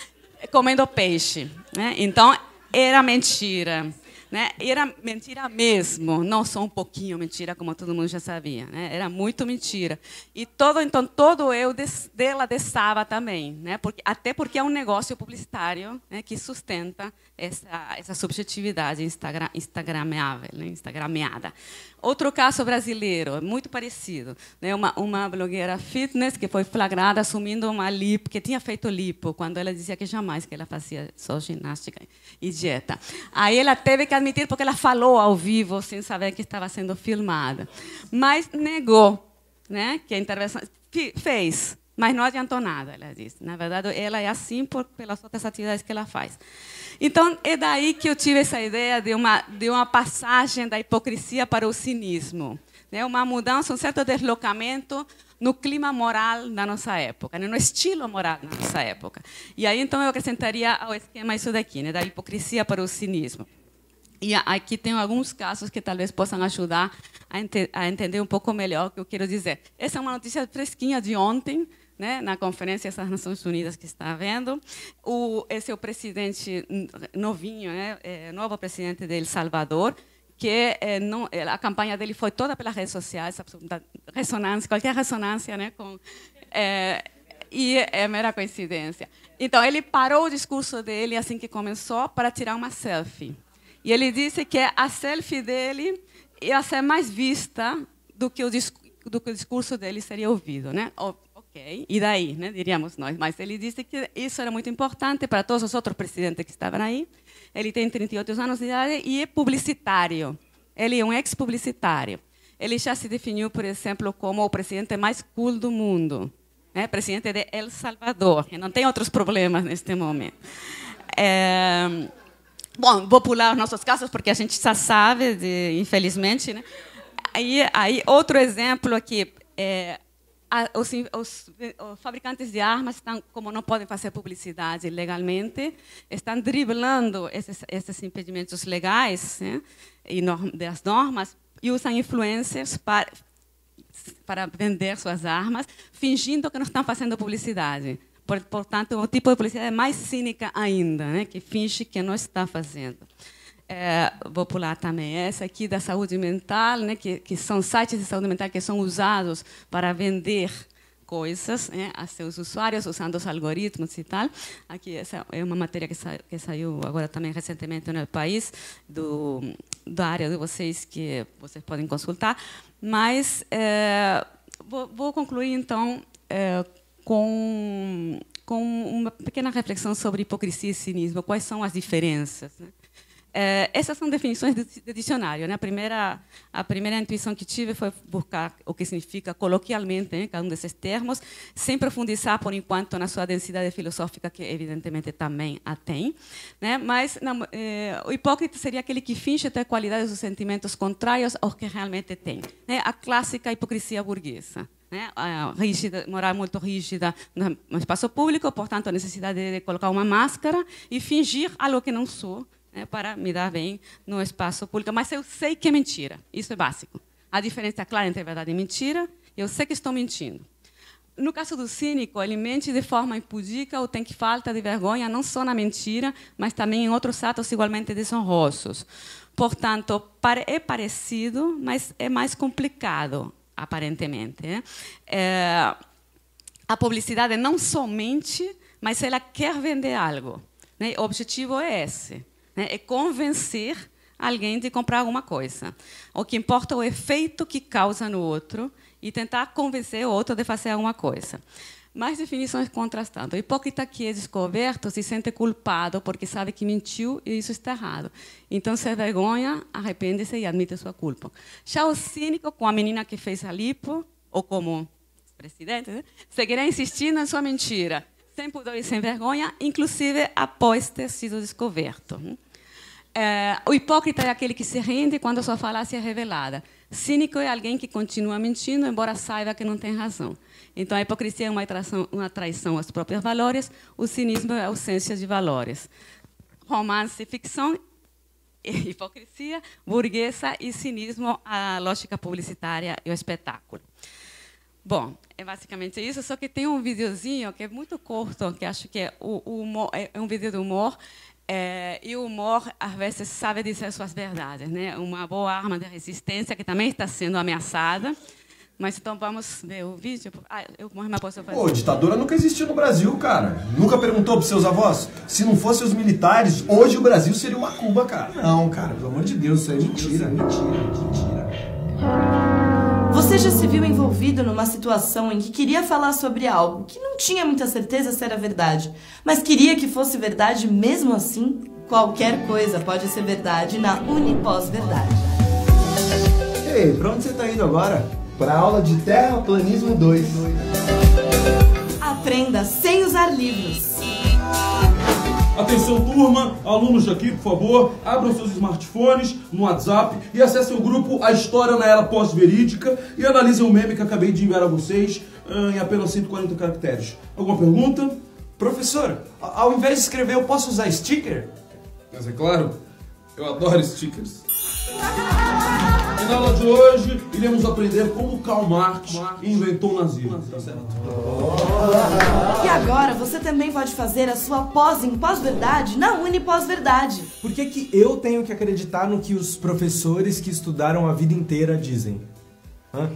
comendo peixe, né? Então era mentira, né? Era mentira mesmo, não só um pouquinho mentira, como todo mundo já sabia, né? Era muito mentira. E todo eu dela desava também, né? Até porque é um negócio publicitário, né, que sustenta essa subjetividade instagramável, né? Instagrameada. Outro caso brasileiro, muito parecido, né? Uma blogueira fitness que foi flagrada assumindo uma lipo, que tinha feito lipo, quando ela dizia que jamais que ela fazia só ginástica e dieta. Aí ela teve que admitir, porque ela falou ao vivo, sem saber que estava sendo filmada. Mas negou, né, que a intervenção... Fez, mas não adiantou nada, ela disse. Na verdade, ela é assim pelas outras atividades que ela faz. Então, é daí que eu tive essa ideia de uma passagem da hipocrisia para o cinismo, né? Uma mudança, um certo deslocamento no clima moral da nossa época, né? No estilo moral da nossa época. E aí, então, eu acrescentaria ao esquema isso daqui, né? Da hipocrisia para o cinismo. E aqui tem alguns casos que talvez possam ajudar a entender um pouco melhor o que eu quero dizer. Essa é uma notícia fresquinha de ontem, né, na Conferência das Nações Unidas que está havendo. Esse é o presidente novinho, né, novo presidente de El Salvador, que a campanha dele foi toda pelas redes sociais, ressonância, qualquer ressonância, né, e é mera coincidência. Então, ele parou o discurso dele assim que começou para tirar uma selfie. E ele disse que a selfie dele ia ser mais vista do que o discurso dele seria ouvido, né? Ok, e daí, né, diríamos nós. Mas ele disse que isso era muito importante para todos os outros presidentes que estavam aí. Ele tem 38 anos de idade e é publicitário. Ele é um ex-publicitário. Ele já se definiu, por exemplo, como o presidente mais cool do mundo, né? Presidente de El Salvador, que não tem outros problemas neste momento. Bom, vou pular os nossos casos, porque a gente já sabe, infelizmente, né? Aí outro exemplo aqui, os fabricantes de armas, como não podem fazer publicidade legalmente, estão driblando esses impedimentos legais, né, e das normas, e usam influencers para vender suas armas, fingindo que não estão fazendo publicidade. Portanto, o tipo de publicidade é mais cínica ainda, né, que finge que não está fazendo. Vou pular também essa aqui da saúde mental, né, que são sites de saúde mental que são usados para vender coisas, né, a seus usuários, usando os algoritmos e tal. Aqui essa é uma matéria que saiu agora também recentemente no país, da área de vocês, que vocês podem consultar. Mas vou concluir, então, com uma pequena reflexão sobre hipocrisia e cinismo. Quais são as diferenças, né? Essas são definições de dicionário, né? A primeira intuição que tive foi buscar o que significa coloquialmente, né, cada um desses termos, sem profundizar, por enquanto, na sua densidade filosófica, que evidentemente também a tem, né? Mas o hipócrita seria aquele que finge ter qualidades ou sentimentos contrários aos que realmente tem, né? A clássica hipocrisia burguesa, né? Moral muito rígida no espaço público, portanto, a necessidade de colocar uma máscara e fingir algo que não sou, para me dar bem no espaço público. Mas eu sei que é mentira. Isso é básico. A diferença é clara entre verdade e mentira. Eu sei que estou mentindo. No caso do cínico, ele mente de forma impudica ou tem que falta de vergonha, não só na mentira, mas também em outros atos igualmente desonrosos. Portanto, é parecido, mas é mais complicado, aparentemente. A publicidade não somente, mas ela quer vender algo, né? O objetivo é esse. É convencer alguém de comprar alguma coisa. O que importa é o efeito que causa no outro e tentar convencer o outro de fazer alguma coisa. Mais definições contrastando. O hipócrita que é descoberto se sente culpado porque sabe que mentiu e isso está errado. Então, se vergonha, arrepende-se e admite sua culpa. Já o cínico, com a menina que fez a lipo, ou como presidente, né, seguirá insistindo em sua mentira, sem pudor e sem vergonha, inclusive após ter sido descoberto. O hipócrita é aquele que se rende quando sua falácia é revelada. Cínico é alguém que continua mentindo, embora saiba que não tem razão. Então, a hipocrisia é uma traição aos próprios valores, o cinismo é a ausência de valores. Romance e ficção, hipocrisia, burguesa e cinismo, a lógica publicitária e o espetáculo. Bom, é basicamente isso, só que tem um videozinho que é muito curto, que acho que é um vídeo de humor, e o humor, às vezes, sabe dizer suas verdades, né? Uma boa arma de resistência que também está sendo ameaçada. Mas então vamos ver o vídeo. Eu mais posso fazer. Pô, ditadura nunca existiu no Brasil, cara. Nunca perguntou pros seus avós? Se não fossem os militares, hoje o Brasil seria uma Cuba, cara. Não, cara, pelo amor de Deus, isso aí é mentira. Mentira. Você já se viu envolvido numa situação em que queria falar sobre algo que não tinha muita certeza se era verdade, mas queria que fosse verdade mesmo assim? Qualquer coisa pode ser verdade na Unipós-Verdade. Ei, pra onde você tá indo agora? Pra aula de Terraplanismo 2. Aprenda sem usar livros. Atenção, turma, alunos aqui, por favor, abram seus smartphones no WhatsApp e acessem o grupo A História na Era Pós-Verídica e analisem o meme que acabei de enviar a vocês em apenas 140 caracteres. Alguma pergunta? Professor, ao invés de escrever, eu posso usar sticker? Mas é claro, eu adoro stickers. Na aula de hoje, iremos aprender como Karl Marx inventou o nazismo. Tá certo? E agora você também pode fazer a sua pós em pós-verdade na Unipós-Verdade. Por que eu tenho que acreditar no que os professores que estudaram a vida inteira dizem?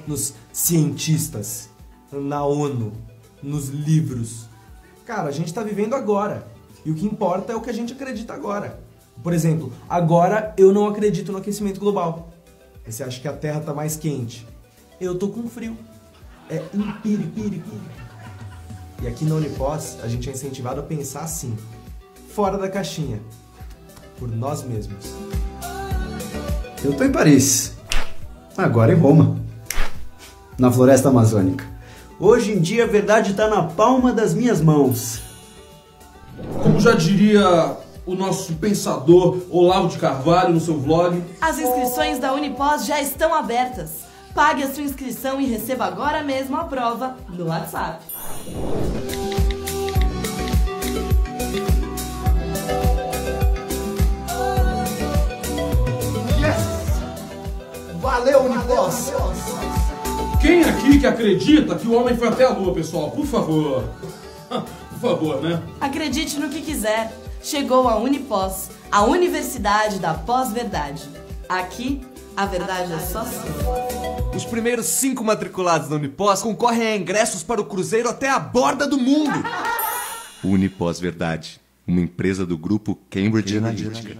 Nos cientistas, na ONU, nos livros. Cara, a gente tá vivendo agora. E o que importa é o que a gente acredita agora. Por exemplo, agora eu não acredito no aquecimento global. Você acha que a Terra tá mais quente? Eu tô com frio. É empírico. E aqui na Unipós, a gente é incentivado a pensar assim, fora da caixinha, por nós mesmos. Eu tô em Paris, agora em Roma, na floresta amazônica. Hoje em dia a verdade tá na palma das minhas mãos. Como já diria o nosso pensador Olavo de Carvalho no seu vlog, as inscrições da Unipós já estão abertas. Pague a sua inscrição e receba agora mesmo a prova no WhatsApp. Yes! Valeu, Unipós! Quem aqui que acredita que o homem foi até a lua, pessoal? Por favor. Por favor, né? Acredite no que quiser. Chegou a Unipós, a Universidade da Pós-Verdade. Aqui, a verdade é só sua. Os primeiros 5 matriculados da Unipós concorrem a ingressos para o cruzeiro até a borda do mundo. Unipós Verdade, uma empresa do grupo Cambridge Analytica.